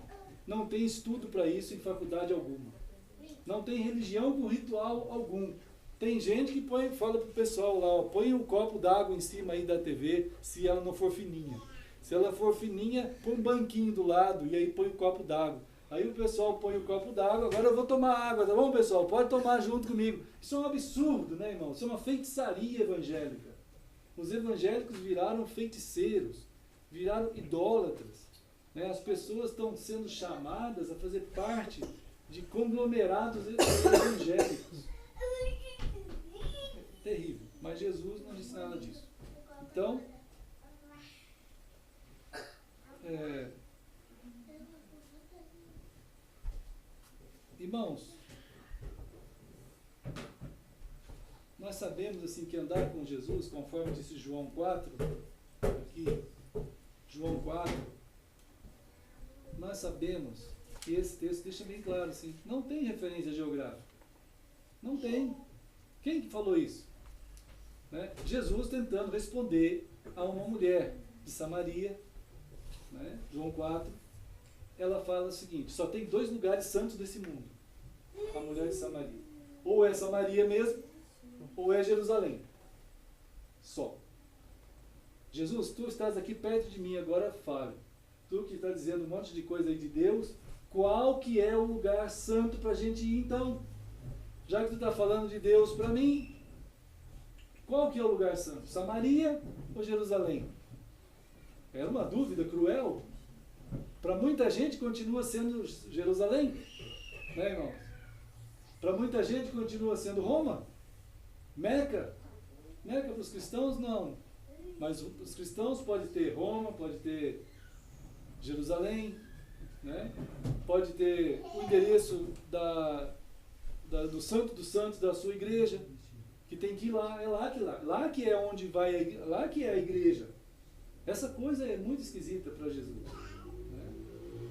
estudo para isso em faculdade alguma. Não tem religião com ritual algum. Tem gente que fala para o pessoal lá, ó, põe um copo d'água em cima aí da TV, se ela não for fininha. Se ela for fininha, põe um banquinho do lado e aí põe um copo d'água. Aí o pessoal põe o copo d'água, agora eu vou tomar água, tá bom, pessoal? Pode tomar junto comigo. Isso é um absurdo, né, irmão? Isso é uma feitiçaria evangélica. Os evangélicos viraram feiticeiros, viraram idólatras, né? As pessoas estão sendo chamadas a fazer parte de conglomerados evangélicos. É terrível. Mas Jesus não disse nada disso. Então, irmãos, nós sabemos assim que andar com Jesus, conforme disse João 4, aqui, João 4, nós sabemos que esse texto deixa bem claro assim, não tem referência geográfica. Não tem. Quem que falou isso? Né? Jesus tentando responder a uma mulher de Samaria, né? João 4, ela fala o seguinte: só tem 2 lugares santos desse mundo. A mulher de Samaria. Ou é Samaria mesmo, ou é Jerusalém. Só. Jesus, tu estás aqui perto de mim, agora fale. Tu que está dizendo um monte de coisa aí de Deus, qual que é o lugar santo para a gente ir então? Já que tu está falando de Deus para mim, qual que é o lugar santo? Samaria ou Jerusalém? Era uma dúvida cruel. Para muita gente continua sendo Jerusalém, né, irmãos? Para muita gente continua sendo Roma, Meca. Meca para os cristãos não. Mas os cristãos podem ter Roma, pode ter Jerusalém, né? Pode ter o endereço do Santo dos Santos da sua igreja, que tem que ir lá, é lá que é onde vai, lá que é a igreja. Essa coisa é muito esquisita para Jesus, né?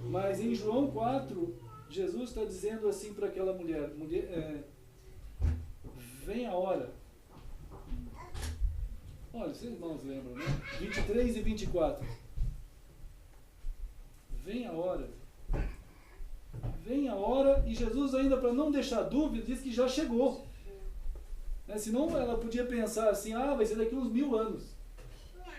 Mas em João 4, Jesus está dizendo assim para aquela mulher, vem a hora. Olha, vocês irmãos lembram, né? 23 e 24. Vem a hora. Vem a hora, e Jesus ainda, para não deixar dúvida, diz que já chegou. Né? Senão ela podia pensar assim, vai ser daqui uns 1000 anos.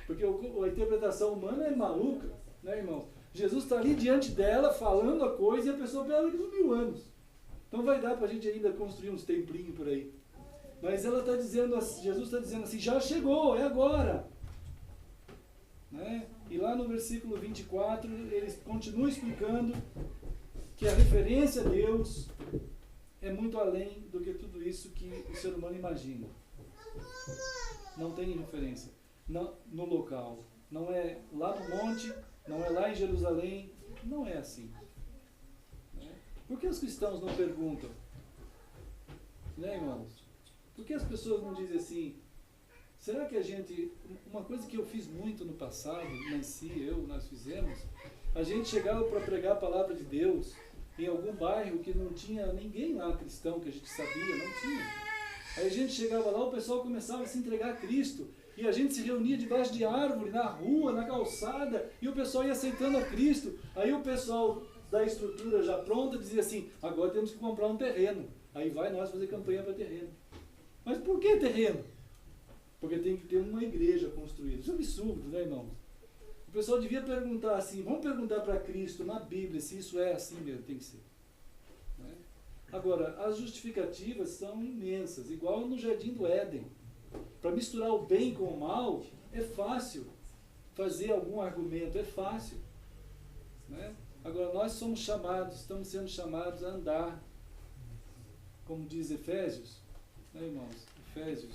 Porque a interpretação humana é maluca, né, irmão? Jesus está ali diante dela, falando a coisa, e a pessoa pensa daqui uns 1000 anos. Então vai dar para a gente ainda construir uns templinhos por aí. Mas ela está dizendo, Jesus está dizendo assim, já chegou, é agora. Né? E lá no versículo 24, ele continua explicando que a referência a Deus é muito além do que tudo isso que o ser humano imagina. Não tem referência no local. Não é lá no monte, não é lá em Jerusalém, não é assim. Né? Por que os cristãos não perguntam? Né, irmãos? Por que as pessoas não dizem assim, será que a gente, uma coisa que eu fiz muito no passado, nós fizemos, a gente chegava para pregar a palavra de Deus em algum bairro que não tinha ninguém lá cristão, que a gente sabia, não tinha. Aí a gente chegava lá, o pessoal começava a se entregar a Cristo, e a gente se reunia debaixo de árvore, na rua, na calçada, e o pessoal ia aceitando a Cristo. Aí o pessoal da estrutura já pronta dizia assim, agora temos que comprar um terreno. Aí vai nós fazer campanha para terreno. Mas por que terreno? Porque tem que ter uma igreja construída. Isso é um absurdo, né, irmãos? O pessoal devia perguntar assim, vamos perguntar para Cristo na Bíblia se isso é assim mesmo, tem que ser. Né? Agora, as justificativas são imensas, igual no Jardim do Éden. Para misturar o bem com o mal, é fácil fazer algum argumento, é fácil. Né? Agora, nós somos chamados, estamos sendo chamados a andar, como diz Efésios, né, irmãos? Efésios.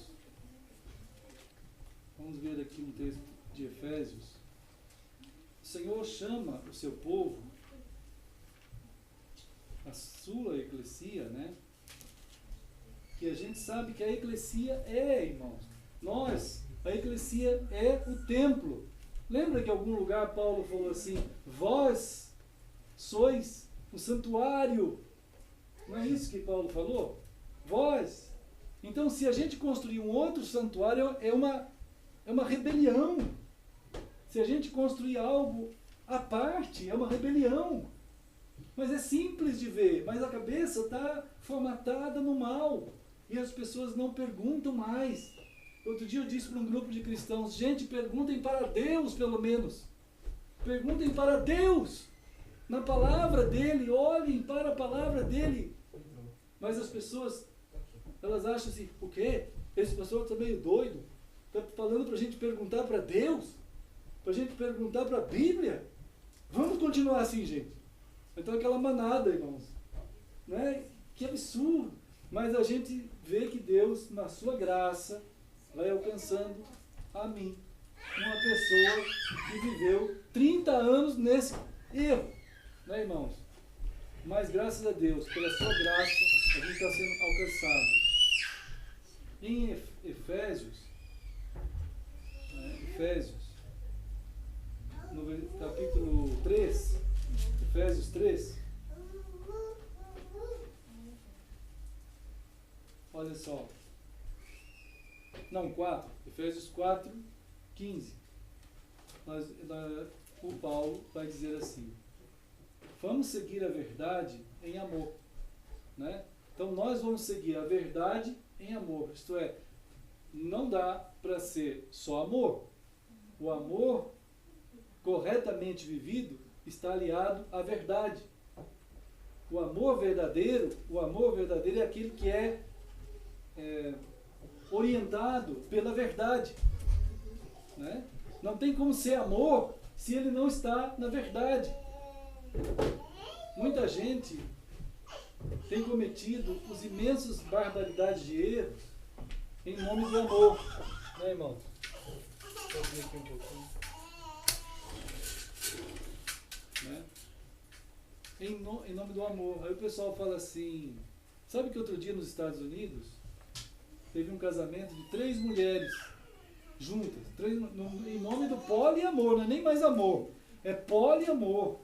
Vamos ver aqui um texto de Efésios. O Senhor chama o seu povo, a sua eclesia, né? Que a gente sabe que a eclesia irmãos, a eclesia é o templo. Lembra que em algum lugar Paulo falou assim, vós sois o santuário. Não é isso que Paulo falou? Vós. Então, se a gente construir um outro santuário, é uma rebelião. Se a gente construir algo à parte, é uma rebelião. Mas é simples de ver, mas a cabeça está formatada no mal. E as pessoas não perguntam mais. Outro dia eu disse para um grupo de cristãos, gente, perguntem para Deus pelo menos. Perguntem para Deus. Na palavra dele, olhem para a palavra dele. Mas as pessoas, elas acham assim, o quê? Esse pastor está meio doido. Está falando para a gente perguntar para Deus? Para a gente perguntar para a Bíblia? Vamos continuar assim, gente. Então aquela manada, irmãos. Né? Que absurdo. Mas a gente vê que Deus, na sua graça, vai alcançando a mim. Uma pessoa que viveu 30 anos nesse erro. Né, irmãos? Mas graças a Deus, pela sua graça, a gente está sendo alcançado. Em Efésios, no capítulo 3, Efésios 3, Não, 4. Efésios 4, 15. O Paulo vai dizer assim: vamos seguir a verdade em amor. Né? Então nós vamos seguir a verdade em amor. Isto é, não dá para ser só amor. O amor corretamente vivido está aliado à verdade. O amor verdadeiro é aquele que é orientado pela verdade. Né? Não tem como ser amor se ele não está na verdade. Muita gente tem cometido os imensos barbaridades de erros em nome do amor. Né, irmão? Vou vir aqui um pouquinho. Né? Em nome do amor. Aí o pessoal fala assim, sabe que outro dia nos Estados Unidos teve um casamento de 3 mulheres juntas, em nome do poliamor, não é nem mais amor, é poliamor.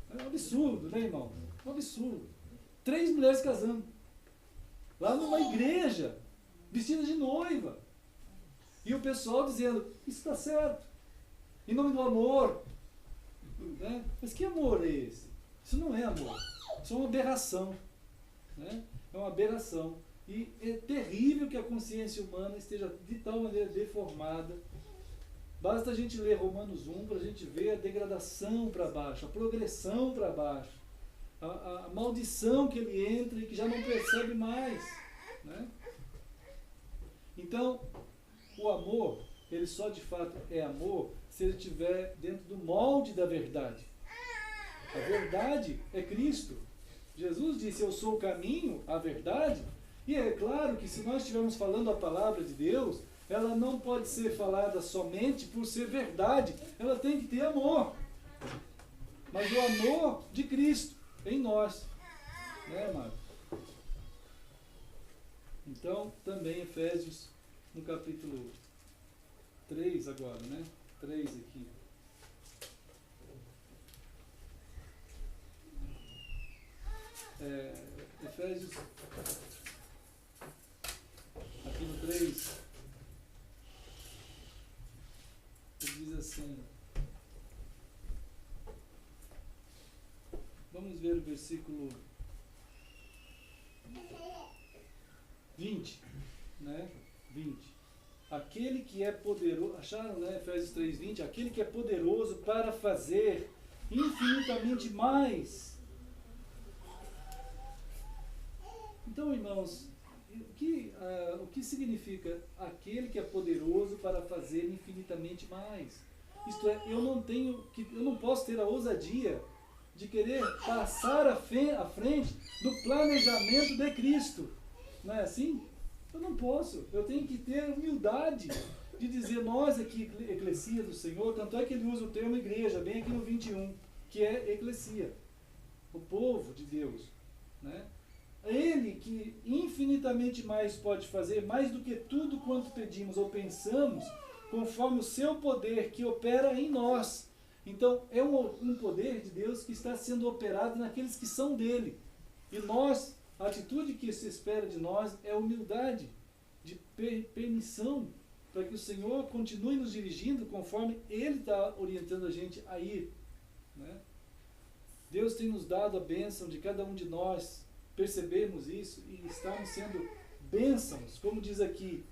É um absurdo, né, irmão? É um absurdo. 3 mulheres casando lá numa igreja, vestidas de noiva, e o pessoal dizendo, isso está certo, em nome do amor. Né? Mas que amor é esse? Isso não é amor, isso é uma aberração. Né? É uma aberração. E é terrível que a consciência humana esteja de tal maneira deformada. Basta a gente ler Romanos 1 para a gente ver a degradação para baixo, a progressão para baixo, a maldição que ele entra e que já não percebe mais. Né? Então, o amor, ele só de fato é amor se ele estiver dentro do molde da verdade. A verdade é Cristo. Jesus disse, eu sou o caminho, a verdade. E é claro que se nós estivermos falando a palavra de Deus, ela não pode ser falada somente por ser verdade. Ela tem que ter amor. Mas o amor de Cristo em nós. Né, amado? Então, também Efésios, no capítulo 3 agora, né? 3 aqui. Efésios, aqui no 3, ele diz assim, vamos ver o versículo 20, né? 20. Aquele que é poderoso, acharam, né? Efésios 3:20, aquele que é poderoso para fazer infinitamente mais. Então, irmãos, o que significa aquele que é poderoso para fazer infinitamente mais? Isto é, eu não posso ter a ousadia de querer passar à frente do planejamento de Cristo. Não é assim? Eu não posso. Eu tenho que ter humildade de dizer, nós aqui, eclesia do Senhor, tanto é que ele usa o termo igreja, bem aqui no 21, que é eclesia, o povo de Deus. Né? Ele que infinitamente mais pode fazer, mais do que tudo quanto pedimos ou pensamos, conforme o seu poder que opera em nós. Então, é um poder de Deus que está sendo operado naqueles que são dele. E nós, a atitude que se espera de nós é humildade, de permissão, para que o Senhor continue nos dirigindo conforme Ele está orientando a gente a ir. Né? Deus tem nos dado a bênção de cada um de nós percebermos isso e estarmos sendo bênçãos, como diz aqui,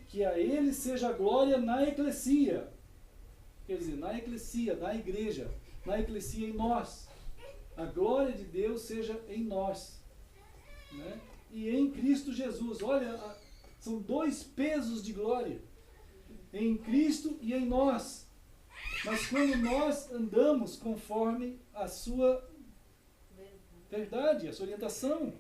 que a Ele seja a glória na eclesia. Quer dizer, na eclesia, na igreja, na eclesia em nós. A glória de Deus seja em nós. Né? E em Cristo Jesus. Olha, são 2 pesos de glória. Em Cristo e em nós. Mas quando nós andamos conforme a sua verdade, a sua orientação,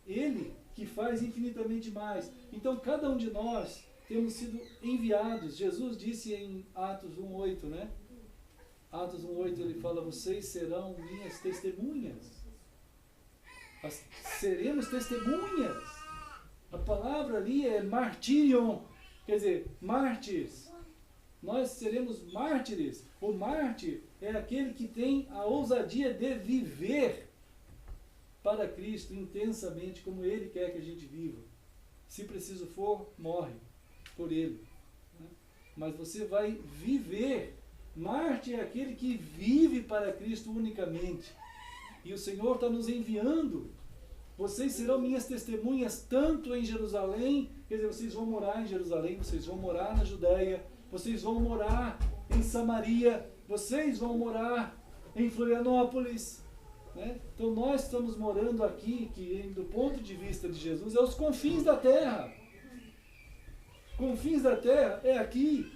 Ele que faz infinitamente mais. Então cada um de nós temos sido enviados. Jesus disse em Atos 1:8, né? Atos 1:8 ele fala, vocês serão minhas testemunhas. Seremos testemunhas. A palavra ali é martírion, quer dizer, mártires. Nós seremos mártires. O mártir é aquele que tem a ousadia de viver para Cristo intensamente, como Ele quer que a gente viva. Se preciso for, morre. por Ele. Né? Mas você vai viver. Marte é aquele que vive para Cristo unicamente. E o Senhor está nos enviando. Vocês serão minhas testemunhas tanto em Jerusalém, quer dizer, vocês vão morar em Jerusalém, vocês vão morar na Judéia, vocês vão morar em Samaria, vocês vão morar em Florianópolis. Né? Então nós estamos morando aqui, que do ponto de vista de Jesus, é os confins da terra. Confins da terra é aqui.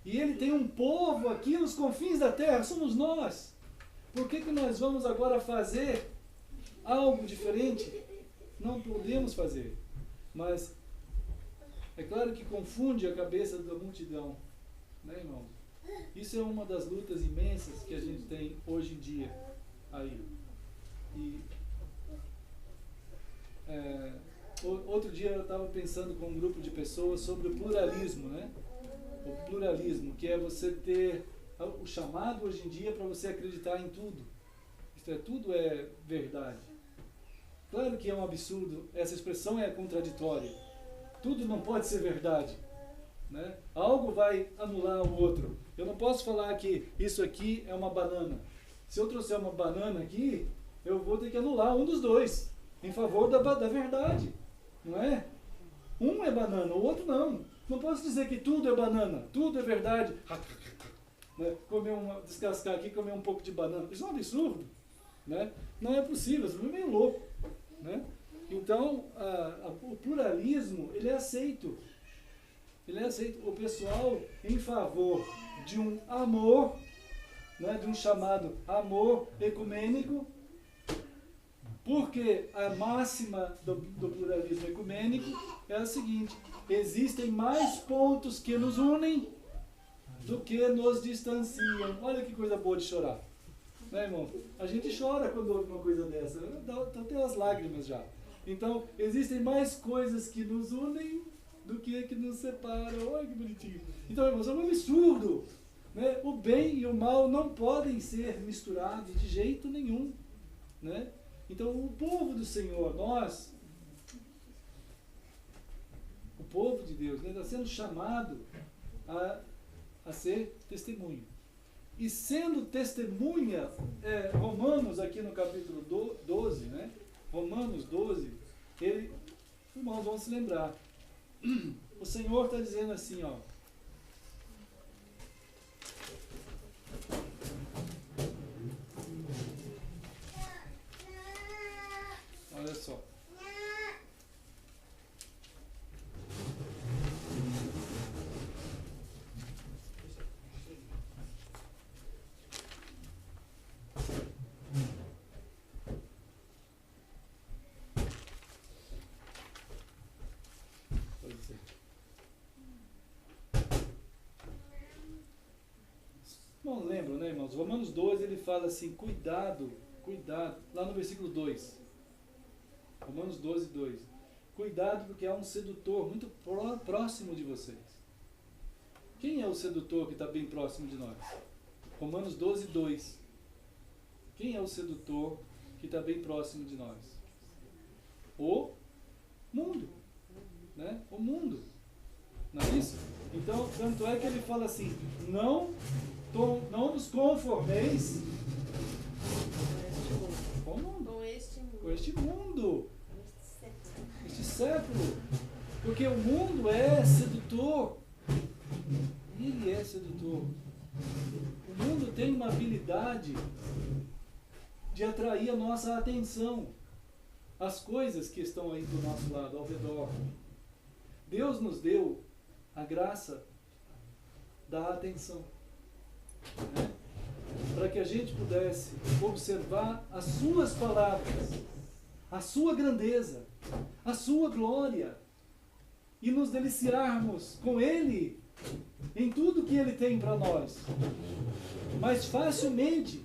E Ele tem um povo aqui nos confins da terra, somos nós. Por que nós vamos agora fazer algo diferente? Não podemos fazer. Mas é claro que confunde a cabeça da multidão. Né, irmãos? Isso é uma das lutas imensas que a gente tem hoje em dia. Aí. E, outro dia eu estava pensando com um grupo de pessoas sobre o pluralismo, né? O pluralismo, que é você ter o chamado hoje em dia para você acreditar em tudo. Isto é, tudo é verdade. Claro que é um absurdo, essa expressão é contraditória. Tudo não pode ser verdade. Né? Algo vai anular o outro. Eu não posso falar que isso aqui é uma banana. Se eu trouxer uma banana aqui, eu vou ter que anular um dos dois, em favor da verdade. Não é? Um é banana, o outro não. Não posso dizer que tudo é banana, tudo é verdade. Né? Descascar aqui e comer um pouco de banana. Isso é um absurdo. Né? Não é possível, isso é meio louco. Né? Então, o pluralismo, ele é aceito. Ele é aceito. O pessoal em favor de um amor, né, de um chamado amor ecumênico, porque a máxima do pluralismo ecumênico é a seguinte: existem mais pontos que nos unem do que nos distanciam. Olha que coisa boa de chorar. Né, irmão? A gente chora quando ouve uma coisa dessa. Então tem as lágrimas já. Então, existem mais coisas que nos unem do que nos separam. Olha que bonitinho. Então, irmãos, é um absurdo. Né? O bem e o mal não podem ser misturados de jeito nenhum. Né? Então, o povo do Senhor, nós, o povo de Deus, está sendo chamado a ser testemunho. E sendo testemunha, Romanos, aqui no capítulo 12, né? Romanos 12, irmãos, vão se lembrar. O Senhor está dizendo assim, ó. Olha só. Não lembro, né, irmãos? Romanos 12, ele fala assim, cuidado, lá no versículo 2. Romanos 12, 2. Cuidado porque há um sedutor muito próximo de vocês. Quem é o sedutor que está bem próximo de nós? Romanos 12, 2. Quem é o sedutor que está bem próximo de nós? O mundo. Né? O mundo. Não é isso? Então, tanto é que ele fala assim, não nos conformeis com este mundo, este século, porque o mundo é sedutor, ele é sedutor. O mundo tem uma habilidade de atrair a nossa atenção, as coisas que estão aí do nosso lado, ao redor. Deus nos deu a graça da atenção, né? Para que a gente pudesse observar as suas palavras, a sua grandeza, a sua glória, e nos deliciarmos com Ele em tudo que Ele tem para nós. Mas facilmente,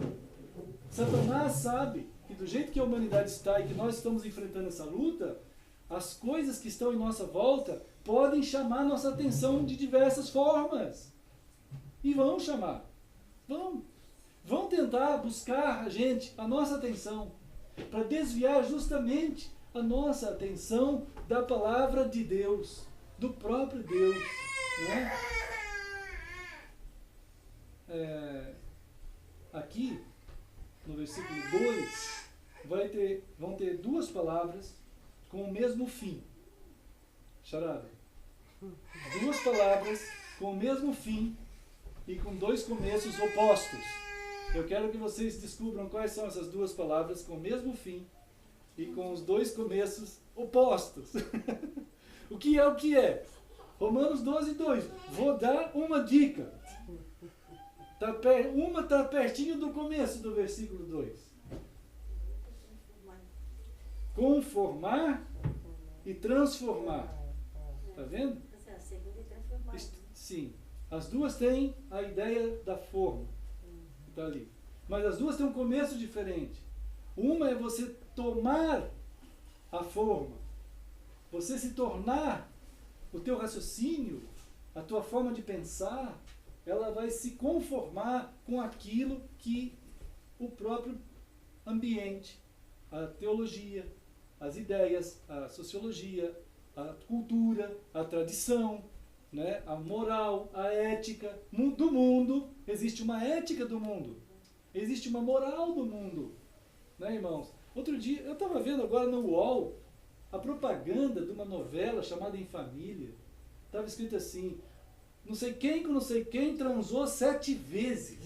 Satanás sabe que do jeito que a humanidade está e que nós estamos enfrentando essa luta, as coisas que estão em nossa volta podem chamar nossa atenção de diversas formas. E vão chamar. Vão tentar buscar a nossa atenção, para desviar justamente a nossa atenção da palavra de Deus. do próprio Deus, né? Aqui, no versículo 2, vão ter duas palavras com o mesmo fim. Charada. Duas palavras com o mesmo fim e com dois começos opostos. Eu quero que vocês descubram quais são essas duas palavras com o mesmo fim e com os dois começos opostos. O que é? Romanos 12, 2. Vou dar uma dica. Uma está pertinho do começo do versículo 2. Conformar e transformar. Está vendo? A segunda é transformar. Sim. As duas têm a ideia da forma. Está ali. Mas as duas têm um começo diferente. Uma é você tomar a forma. Você se tornar, o teu raciocínio, a tua forma de pensar, ela vai se conformar com aquilo que o próprio ambiente, a teologia, as ideias, a sociologia, a cultura, a tradição, né, a moral, a ética do mundo. Existe uma ética do mundo. Existe uma moral do mundo. Né, irmãos? Outro dia, eu estava vendo agora no UOL a propaganda de uma novela chamada Em Família. Estava escrito assim: não sei quem com não sei quem transou 7 vezes.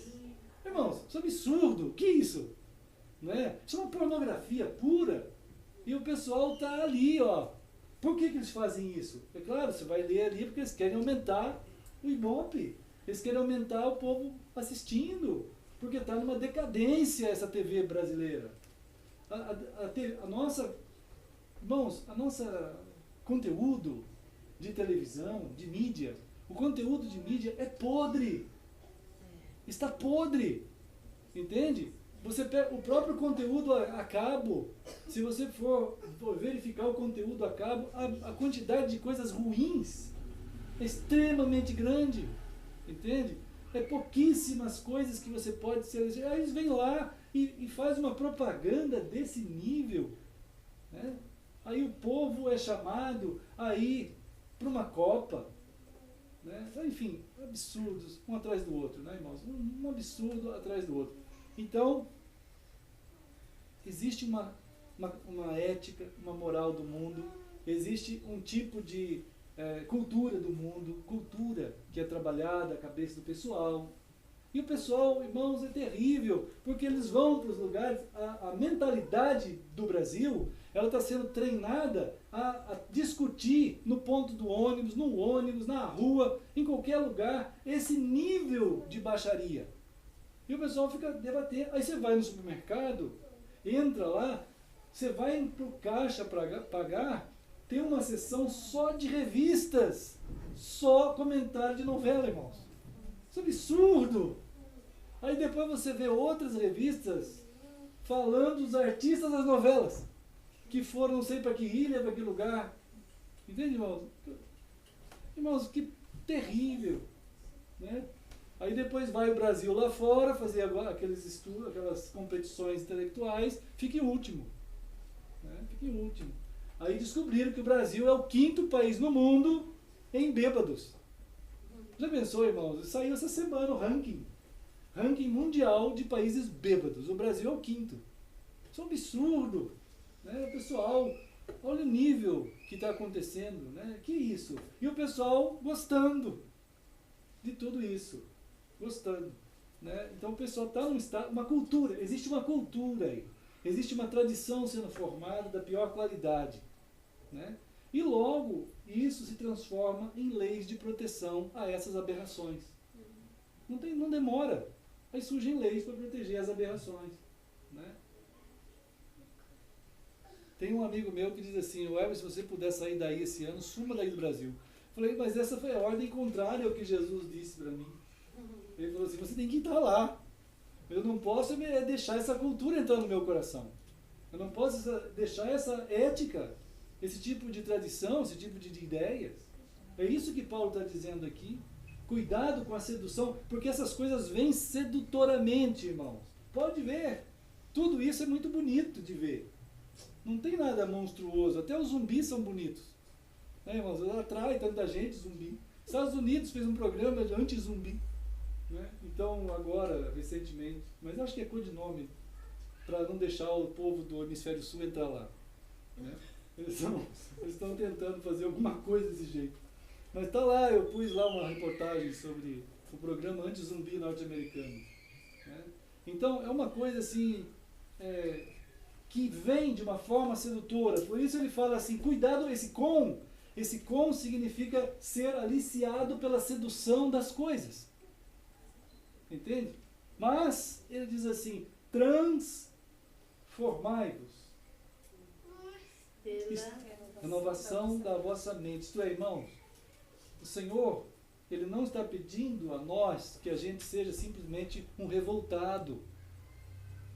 Irmãos, isso é absurdo. O que é isso? Não é? Isso é uma pornografia pura. E o pessoal está ali, ó. Por que eles fazem isso? É claro, você vai ler ali porque eles querem aumentar o Ibope. Eles querem aumentar o povo assistindo. Porque está numa decadência essa TV brasileira. A nossa, irmãos, a nossa conteúdo de televisão, de mídia, o conteúdo de mídia é podre. Está podre. Entende? Você pega o próprio conteúdo a cabo, se você for verificar o conteúdo a cabo, a quantidade de coisas ruins é extremamente grande. Entende? É pouquíssimas coisas que você pode selecionar. Aí eles vêm lá e faz uma propaganda desse nível. Né? Aí o povo é chamado a ir para uma Copa. Né? Enfim, absurdos, um atrás do outro, né, irmãos? Um absurdo atrás do outro. Então, existe uma ética, uma moral do mundo, existe um tipo de cultura do mundo, cultura que é trabalhada a cabeça do pessoal. E o pessoal, irmãos, é terrível, porque eles vão para os lugares, a mentalidade do Brasil, ela está sendo treinada a discutir no ponto do ônibus, no ônibus, na rua, em qualquer lugar, esse nível de baixaria. E o pessoal fica debatendo. Aí você vai no supermercado, entra lá, você vai para o caixa para pagar, tem uma seção só de revistas, só comentário de novela, irmãos. Isso é absurdo. Aí depois você vê outras revistas falando dos artistas das novelas, que foram não sei para que ilha, para que lugar. Entende, irmãos? Irmãos, que terrível. Né? Aí depois vai o Brasil lá fora, fazer aqueles estudos, aquelas competições intelectuais, fica em último. Né? Fica em último. Aí descobriram que o Brasil é o 5º país no mundo em bêbados. Já pensou, irmãos? Saiu essa semana o ranking mundial de países bêbados. O Brasil é o 5º. Isso é um absurdo. Né? O pessoal, olha o nível que está acontecendo. Né? Que isso? E o pessoal gostando de tudo isso. Gostando. Né? Então o pessoal está num estado, uma cultura, existe uma cultura aí. Existe uma tradição sendo formada da pior qualidade. Né? E logo isso se transforma em leis de proteção a essas aberrações. Não demora. Aí surgem leis para proteger as aberrações. Né? Tem um amigo meu que diz assim: Weber, se você puder sair daí esse ano, suma daí do Brasil. Falei, mas essa foi a ordem contrária ao que Jesus disse para mim. Ele falou assim: você tem que estar lá. Eu não posso deixar essa cultura entrar no meu coração. Eu não posso deixar essa ética, esse tipo de tradição, esse tipo de ideias. É isso que Paulo está dizendo aqui. Cuidado com a sedução, porque essas coisas vêm sedutoramente, irmãos. Pode ver. Tudo isso é muito bonito de ver. Não tem nada monstruoso. Até os zumbis são bonitos. Né, irmãos? Ela atrai tanta gente, zumbi. Estados Unidos fez um programa de anti-zumbi. Né? Então, agora, recentemente, mas acho que é codinome, para não deixar o povo do hemisfério sul entrar lá. Né? Eles estão tentando fazer alguma coisa desse jeito. Mas está lá, eu pus lá uma reportagem sobre o programa anti-zumbi norte-americano. Né? Então, é uma coisa assim, que vem de uma forma sedutora. Por isso ele fala assim, cuidado, esse com significa ser aliciado pela sedução das coisas. Entende? Mas, ele diz assim, transformai-vos. Renovação da vossa mente. Isto é, irmãos, o Senhor, Ele não está pedindo a nós que a gente seja simplesmente um revoltado.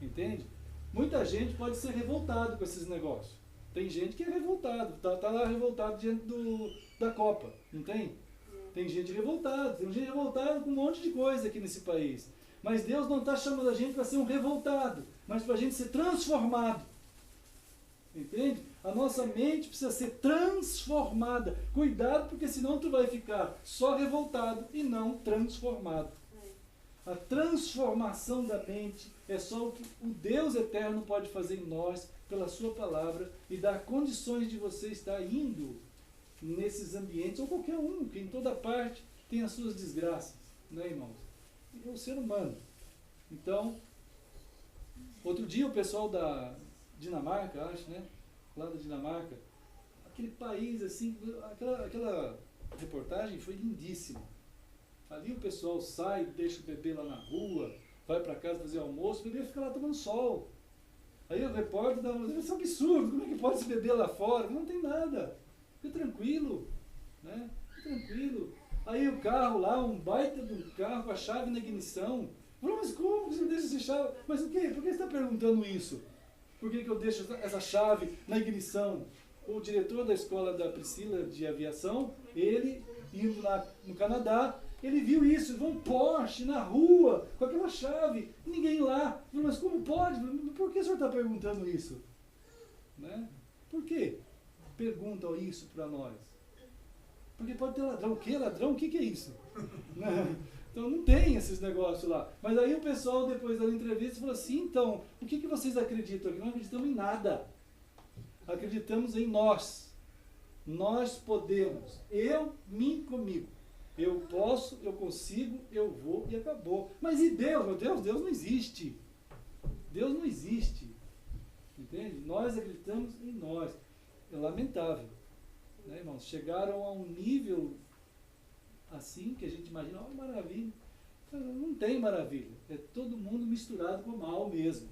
Entende? Muita gente pode ser revoltado com esses negócios. Tem gente que é revoltado, está lá revoltado diante da Copa, não tem? Tem gente revoltada com um monte de coisa aqui nesse país. Mas Deus não está chamando a gente para ser um revoltado, mas para a gente ser transformado. Entende? A nossa mente precisa ser transformada. Cuidado, porque senão tu vai ficar só revoltado e não transformado. A transformação da mente é só o que o Deus eterno pode fazer em nós, pela sua palavra, e dar condições de você estar indo nesses ambientes, ou qualquer um, que em toda parte tem as suas desgraças, né, irmãos? É o ser humano. Então, outro dia o pessoal da Dinamarca, acho, né? Lá da Dinamarca, aquele país assim, aquela reportagem foi lindíssima. Ali o pessoal sai, deixa o bebê lá na rua, vai para casa fazer almoço, o bebê fica lá tomando sol. Aí o repórter dá uma... Isso é um absurdo, como é que pode esse bebê lá fora? Não tem nada. Fica tranquilo, né? Fica tranquilo. Aí o carro lá, um baita de um carro com a chave na ignição. Mas como você deixa essa chave? Mas o quê? Por que você está perguntando isso? Por que eu deixo essa chave na ignição? O diretor da escola da Priscila de aviação, ele indo lá no Canadá, ele viu isso, um Porsche na rua, com aquela chave, ninguém lá. Mas como pode? Por que o senhor está perguntando isso? Né? Por quê? Perguntam isso para nós. Porque pode ter ladrão. O que? Ladrão? O que é isso? Né? Então não tem esses negócios lá. Mas aí o pessoal, depois da entrevista, falou assim, então, o que vocês acreditam? Não acreditamos em nada. Acreditamos em nós. Nós podemos. Mim, comigo. Eu posso, eu consigo, eu vou e acabou. Mas e Deus? Meu Deus, Deus não existe. Deus não existe. Entende? Nós acreditamos em nós. É lamentável. Né, irmãos? Chegaram a um nível assim que a gente imagina, oh, maravilha. Não tem maravilha. É todo mundo misturado com o mal mesmo.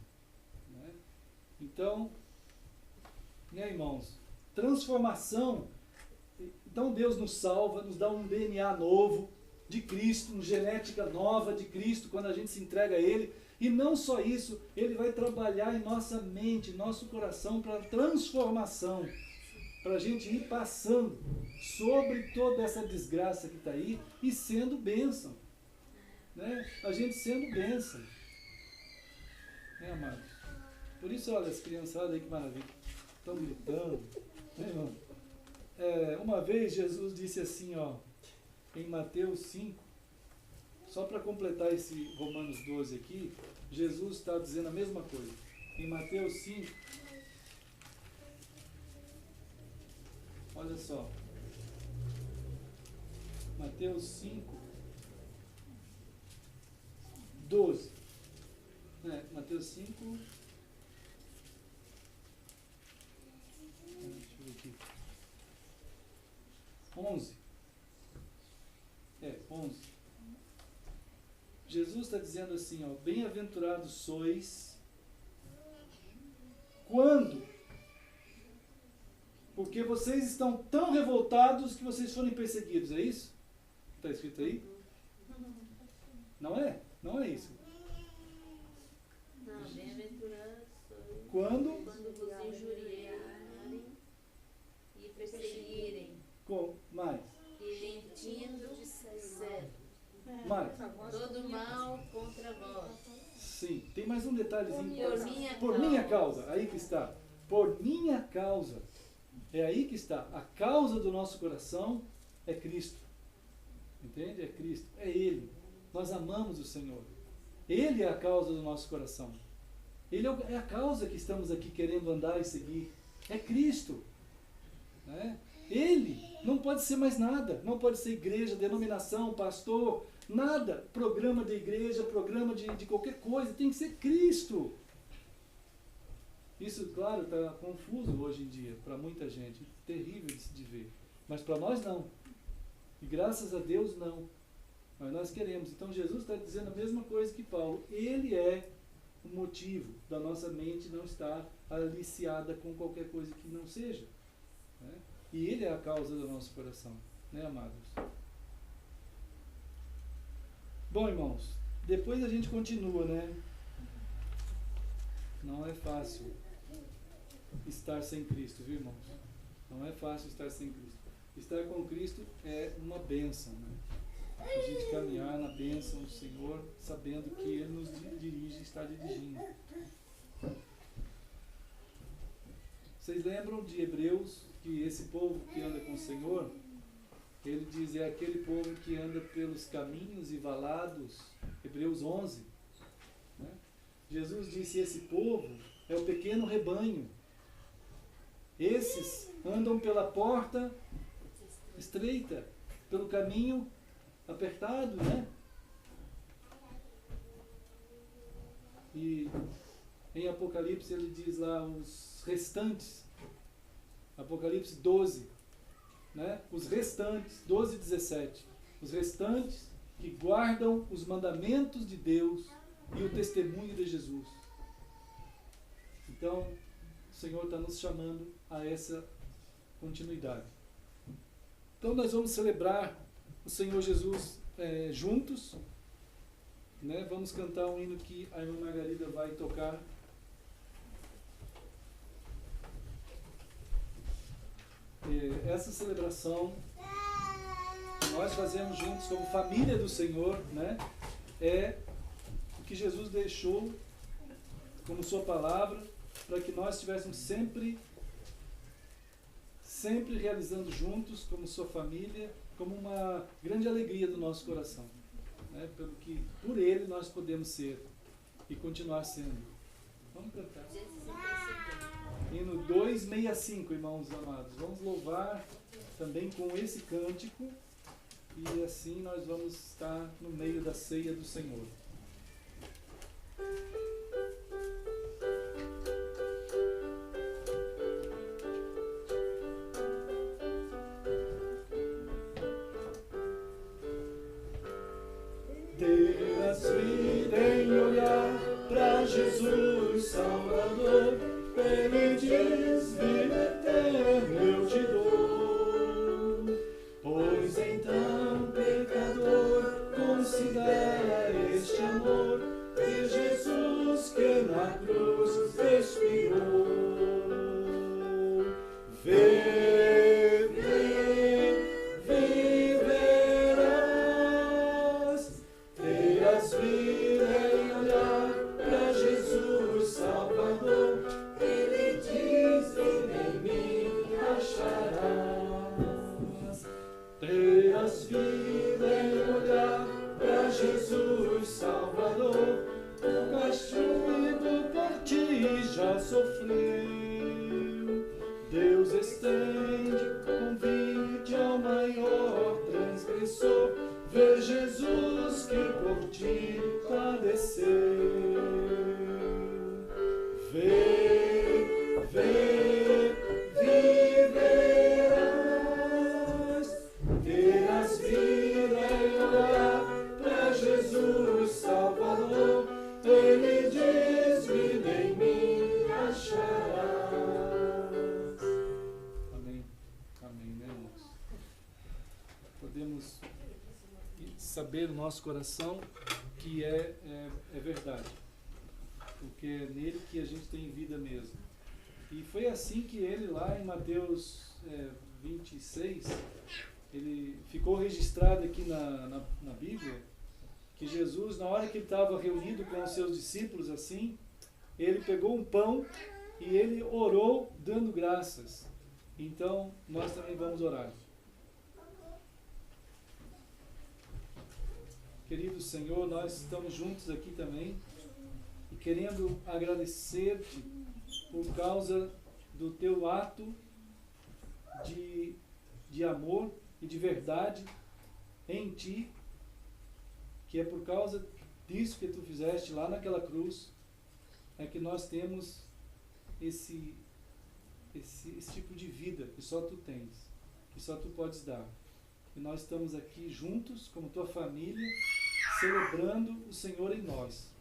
Né? Então, né, irmãos? Transformação. Então Deus nos salva, nos dá um DNA novo de Cristo, uma genética nova de Cristo, quando a gente se entrega a Ele. E não só isso, Ele vai trabalhar em nossa mente, nosso coração, para transformação. Para a gente ir passando sobre toda essa desgraça que está aí e sendo bênção. Né? A gente sendo bênção. Né, amados? Por isso, olha, as criançadas aí, que maravilha. Estão gritando. Né, irmão? Uma vez Jesus disse assim, ó, em Mateus 5, só para completar esse Romanos 12 aqui, Jesus está dizendo a mesma coisa. Em Mateus 5, olha só, Mateus 5, 12, Mateus 5, deixa eu ver aqui, 11, 11, Jesus está dizendo assim, ó, bem-aventurados sois, quando? Porque vocês estão tão revoltados que vocês forem perseguidos, é isso? Está escrito aí? Não é? Não é isso. Não, bem-aventurados sois Quando vos injuriarem e perseguirem, mais. e mentindo disserem Mais. todo mal contra vós. Sim, tem mais um detalhezinho. Por minha Por minha causa, aí que está. Por minha causa. É aí que está. A causa do nosso coração é Cristo. Entende? É Cristo. É Ele. Nós amamos o Senhor. Ele é a causa do nosso coração. Ele é a causa que estamos aqui querendo andar e seguir. É Cristo. Né? Ele não pode ser mais nada. Não pode ser igreja, denominação, pastor, nada. Programa de igreja, programa de qualquer coisa. Tem que ser Cristo. Isso, claro, está confuso hoje em dia para muita gente. Terrível de ver. Mas para nós não. E graças a Deus não. Mas nós queremos. Então Jesus está dizendo a mesma coisa que Paulo. Ele é o motivo da nossa mente não estar aliciada com qualquer coisa que não seja. Né? E Ele é a causa do nosso coração. Né, amados? Bom, irmãos, depois a gente continua, né? Não é fácil estar sem Cristo, viu, irmãos? Não é fácil estar sem Cristo. Estar com Cristo é uma bênção, né? A gente caminhar na bênção do Senhor, sabendo que Ele nos dirige, está dirigindo. Vocês lembram de Hebreus, que esse povo que anda com o Senhor, ele diz, é aquele povo que anda pelos caminhos e valados, Hebreus 11. Né? Jesus disse, esse povo é o pequeno rebanho. Esses andam pela porta estreita, pelo caminho apertado, né? E em Apocalipse ele diz lá os restantes, Apocalipse 12, né? Os restantes, 12 e 17, os restantes que guardam os mandamentos de Deus e o testemunho de Jesus. Então, o Senhor está nos chamando a essa continuidade. Então nós vamos celebrar o Senhor Jesus juntos, né? Vamos cantar um hino que a irmã Margarida vai tocar. Essa celebração que nós fazemos juntos como família do Senhor, né? É o que Jesus deixou como sua palavra, para que nós estivéssemos sempre realizando juntos, como sua família, como uma grande alegria do nosso coração, né? Pelo que por Ele nós podemos ser e continuar sendo. Vamos cantar. Hino 265, irmãos amados. Vamos louvar também com esse cântico e assim nós vamos estar no meio da ceia do Senhor. Terás vida em olhar para Jesus Salvador, Ele diz, vida eterna eu te dou. Pois então, pecador, considera este amor de Jesus que na cruz expirou. Terás vida em olhar para Jesus Salvador, o castigo por ti já sofreu. Deus estende convite ao maior transgressor, vê Jesus que por ti padeceu. Viverás, terás vida em olhar para Jesus Salvador, Ele diz, vida em mim acharás. Amém. Amém, né, irmãos? Podemos saber no nosso coração que é verdade. Porque é nele que a gente tem vida mesmo. E foi assim que ele lá em Mateus 26, ele ficou registrado aqui na Bíblia, que Jesus, na hora que ele estava reunido com os seus discípulos assim, ele pegou um pão e ele orou dando graças. Então, nós também vamos orar. Querido Senhor, nós estamos juntos aqui também e querendo agradecer-te por causa do teu ato de amor e de verdade em ti, que é por causa disso que tu fizeste lá naquela cruz, é que nós temos esse tipo de vida que só tu tens, que só tu podes dar. E nós estamos aqui juntos, como tua família, celebrando o Senhor em nós.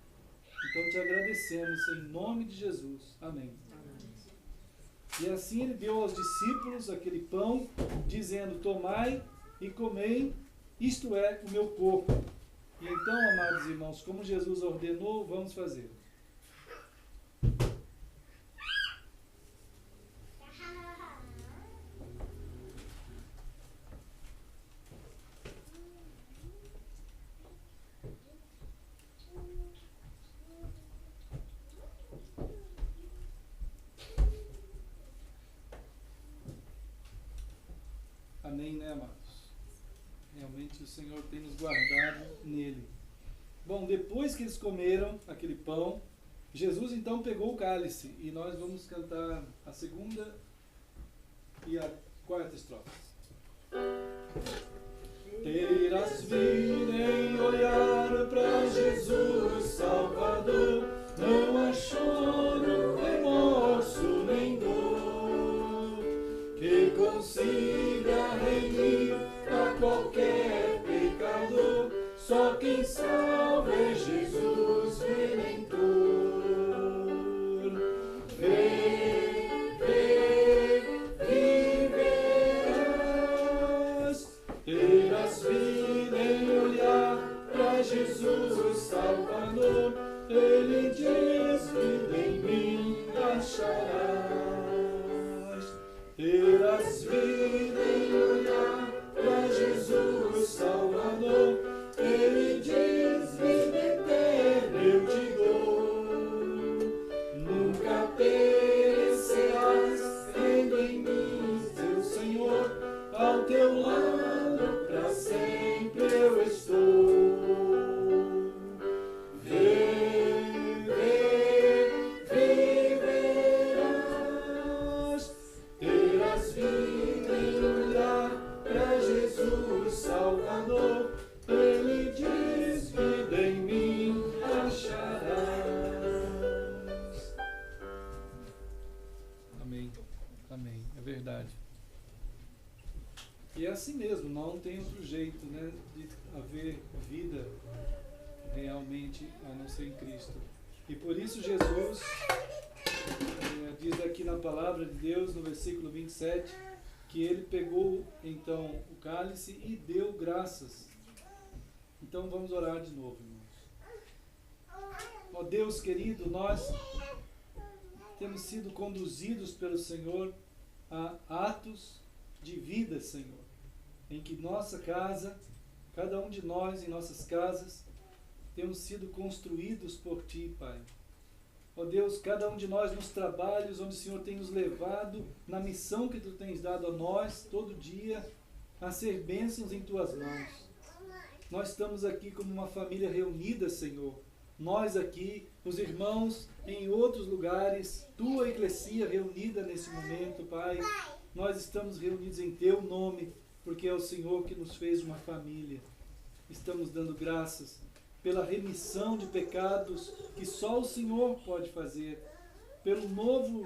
Então te agradecemos em nome de Jesus. Amém. E assim ele deu aos discípulos aquele pão, dizendo: tomai e comei, isto é o meu corpo. E então, amados irmãos, como Jesus ordenou, vamos fazer. Amém, né, amados? Realmente o Senhor tem nos guardado nele. Bom, depois que eles comeram aquele pão, Jesus então pegou o cálice e nós vamos cantar a segunda e a quarta estrofe. Terás vida em olhar para Jesus Salvador, não há choro, remorso nem dor que consiga remir a qualquer pecador. Só quem salva é Jesus Redentor. Vem, viverás, terás vida em olhar para Jesus Salvador. Ele diz: vida em mim acharás. Terás vida em olhar para Jesus Salvador. Ele diz: vida eterna eu te dou. Nunca perecerás, tendo em mim teu Senhor. Ao teu lado para sempre eu estou. Viverás, terás vida em olhar para Jesus Salvador. Ele diz: vida em mim acharás. Amém. Amém. É verdade. E é assim mesmo, não tem outro jeito, né, de haver vida realmente a não ser em Cristo. E por isso Jesus diz aqui na palavra de Deus, no versículo 27, que ele pegou então o cálice e deu graças. Então vamos orar de novo, irmãos. Ó Deus querido, nós temos sido conduzidos pelo Senhor a atos de vida, Senhor, em que nossa casa, cada um de nós em nossas casas, temos sido construídos por Ti, Pai. Ó Deus, cada um de nós nos trabalhos onde o Senhor tem nos levado, na missão que Tu tens dado a nós, todo dia, a ser bênçãos em Tuas mãos. Nós estamos aqui como uma família reunida, Senhor. Nós aqui, os irmãos em outros lugares, Tua eclesia reunida nesse momento, Pai. Nós estamos reunidos em Teu nome, porque é o Senhor que nos fez uma família. Estamos dando graças pela remissão de pecados que só o Senhor pode fazer, pelo novo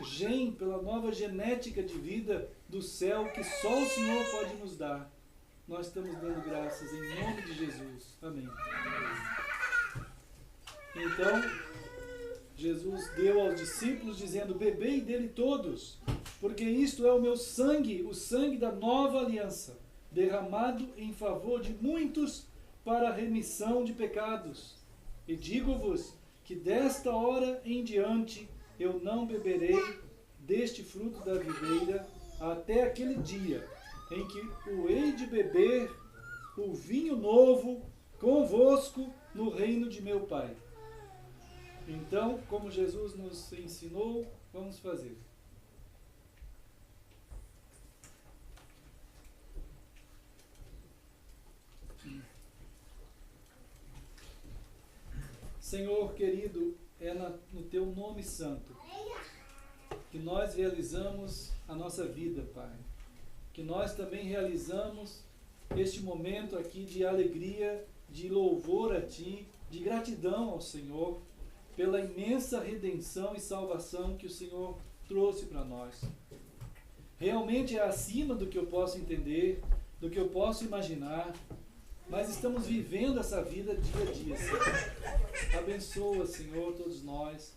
pela nova genética de vida do céu que só o Senhor pode nos dar. Nós estamos dando graças em nome de Jesus. Amém. Então, Jesus deu aos discípulos dizendo: bebei dele todos, porque isto é o meu sangue, o sangue da nova aliança, derramado em favor de muitos para a remissão de pecados. E digo-vos que desta hora em diante eu não beberei deste fruto da videira até aquele dia em que o hei de beber o vinho novo convosco no reino de meu Pai. Então, como Jesus nos ensinou, vamos fazer. Senhor querido, é no Teu nome santo que nós realizamos a nossa vida, Pai. Que nós também realizamos este momento aqui de alegria, de louvor a Ti, de gratidão ao Senhor, pela imensa redenção e salvação que o Senhor trouxe para nós. Realmente é acima do que eu posso entender, do que eu posso imaginar, mas estamos vivendo essa vida dia a dia, Senhor. Abençoa, Senhor, todos nós,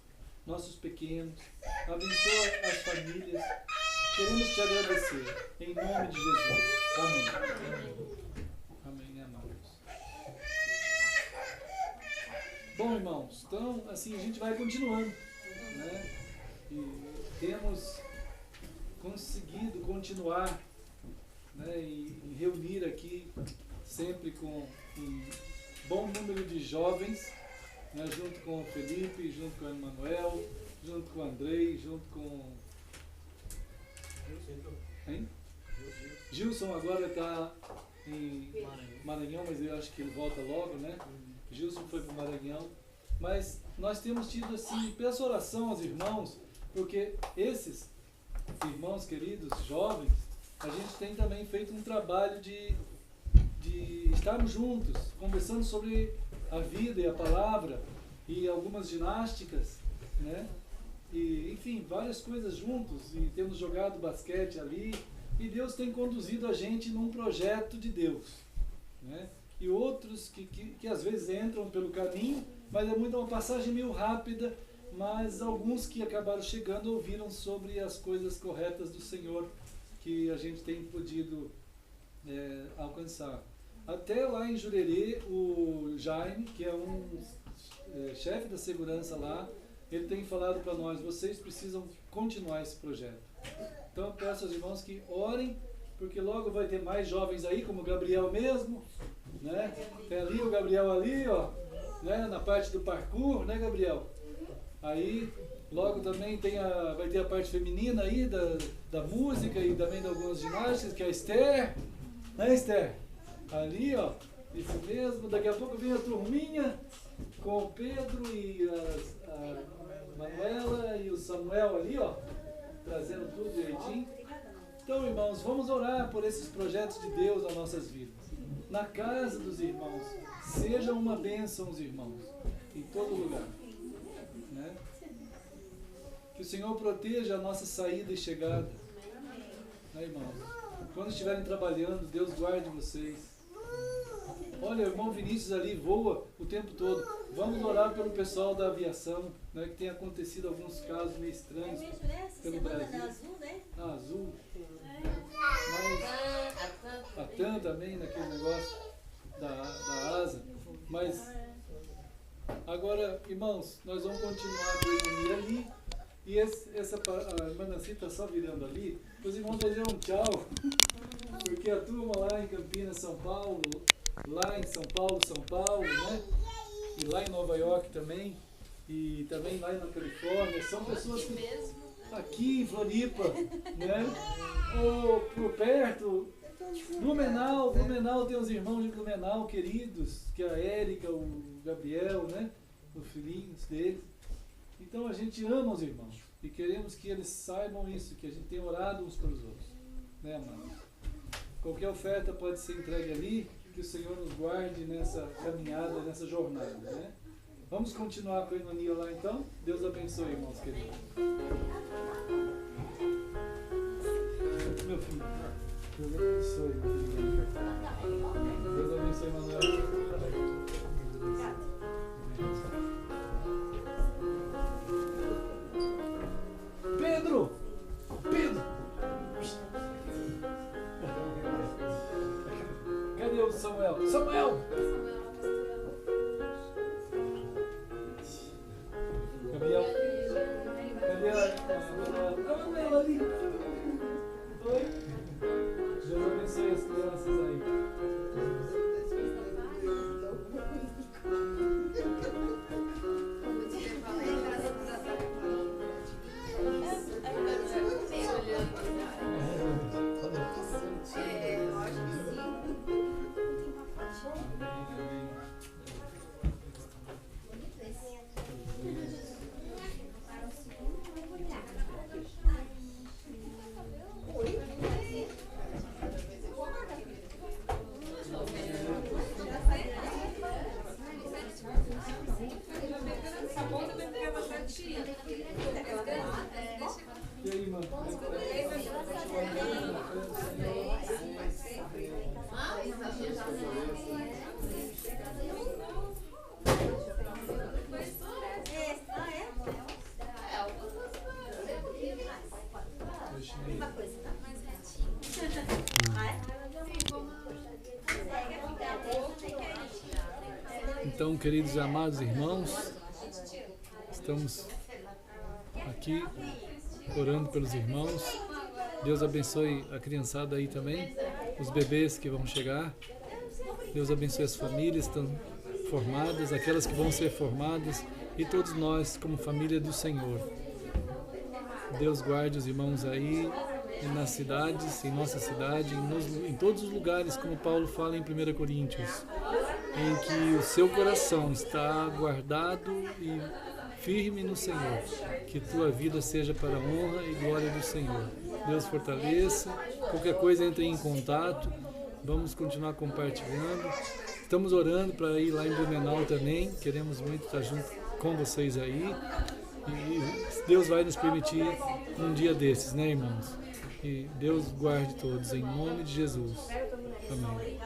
nossos pequenos, abençoa as famílias. Queremos Te agradecer, em nome de Jesus. Amém. Amém, amados. Bom, irmãos, então, assim, a gente vai continuando, né? E temos conseguido continuar, né, e reunir aqui sempre com um bom número de jovens, né, junto com o Felipe, junto com o Emanuel, junto com o Andrei, junto com... Hein? Gilson agora está em Maranhão, mas eu acho que ele volta logo, né? Gilson foi para o Maranhão. Mas nós temos tido, assim, peço oração aos irmãos, porque esses irmãos queridos, jovens, a gente tem também feito um trabalho de estarmos juntos, conversando sobre a vida e a palavra, e algumas ginásticas, né? E, enfim, várias coisas juntos, e temos jogado basquete ali, e Deus tem conduzido a gente num projeto de Deus, né? E outros que às vezes entram pelo caminho, mas é muito uma passagem meio rápida, mas alguns que acabaram chegando ouviram sobre as coisas corretas do Senhor que a gente tem podido alcançar. Até lá em Jurerê, o Jaime, que é um chefe da segurança lá, ele tem falado para nós: vocês precisam continuar esse projeto. Então eu peço aos irmãos que orem, porque logo vai ter mais jovens aí, como o Gabriel mesmo, né? Tem ali o Gabriel ali, ó, né? Na parte do parkour, né, Gabriel? Aí logo também vai ter a parte feminina aí da música e também de algumas ginásticas, que é a Esther, né, Esther? Ali, ó, isso mesmo. Daqui a pouco vem a turminha com o Pedro e a Manuela e o Samuel ali, ó, trazendo tudo direitinho. Então, irmãos, vamos orar por esses projetos de Deus nas nossas vidas. Na casa dos irmãos, seja uma bênção os irmãos, em todo lugar, né? Que o Senhor proteja a nossa saída e chegada, né, irmãos? Quando estiverem trabalhando, Deus guarde vocês. Olha, o irmão Vinícius ali voa o tempo todo. Vamos orar pelo pessoal da aviação, né, que tem acontecido alguns casos meio estranhos pelo Brasil. Azul, né? A Azul. Mas a TAM também, naquele negócio da asa. Mas agora, irmãos, nós vamos continuar a ali. E a irmã Nancy está só virando ali. Os irmãos dizer um tchau, porque a turma lá em Campinas, São Paulo, lá em São Paulo, né? E lá em Nova York também, e também lá na Califórnia, são pessoas que aqui em Floripa, né? Ou por perto, Blumenau tem os irmãos de Blumenau queridos, que é a Érica, o Gabriel, né? Os filhinhos deles. Então a gente ama os irmãos e queremos que eles saibam isso, que a gente tem orado uns pelos outros, né, amados? Qualquer oferta pode ser entregue ali, que o Senhor nos guarde nessa caminhada, nessa jornada, né? Vamos continuar com a Enonia lá então? Deus abençoe, irmãos queridos. Meu filho, Deus abençoe, meu filho. Deus abençoe, Manuel. Pedro! Cadê o Samuel? Samuel! Gabriel? Cadê a Manuela ali? Oi? Deus abençoe as crianças aí. E aí, mano? Então, queridos e amados irmãos, estamos aqui orando pelos irmãos. Deus abençoe a criançada aí também, os bebês que vão chegar. Deus abençoe as famílias que estão formadas, aquelas que vão ser formadas e todos nós como família do Senhor. Deus guarde os irmãos aí nas cidades, em nossa cidade, em todos os lugares, como Paulo fala em 1 Coríntios, em que o seu coração está guardado e firme no Senhor, que tua vida seja para a honra e glória do Senhor. Deus fortaleça, qualquer coisa entre em contato, vamos continuar compartilhando. Estamos orando para ir lá em Blumenau também, queremos muito estar junto com vocês aí, e Deus vai nos permitir um dia desses, né, irmãos? E Deus guarde todos, em nome de Jesus. Amém.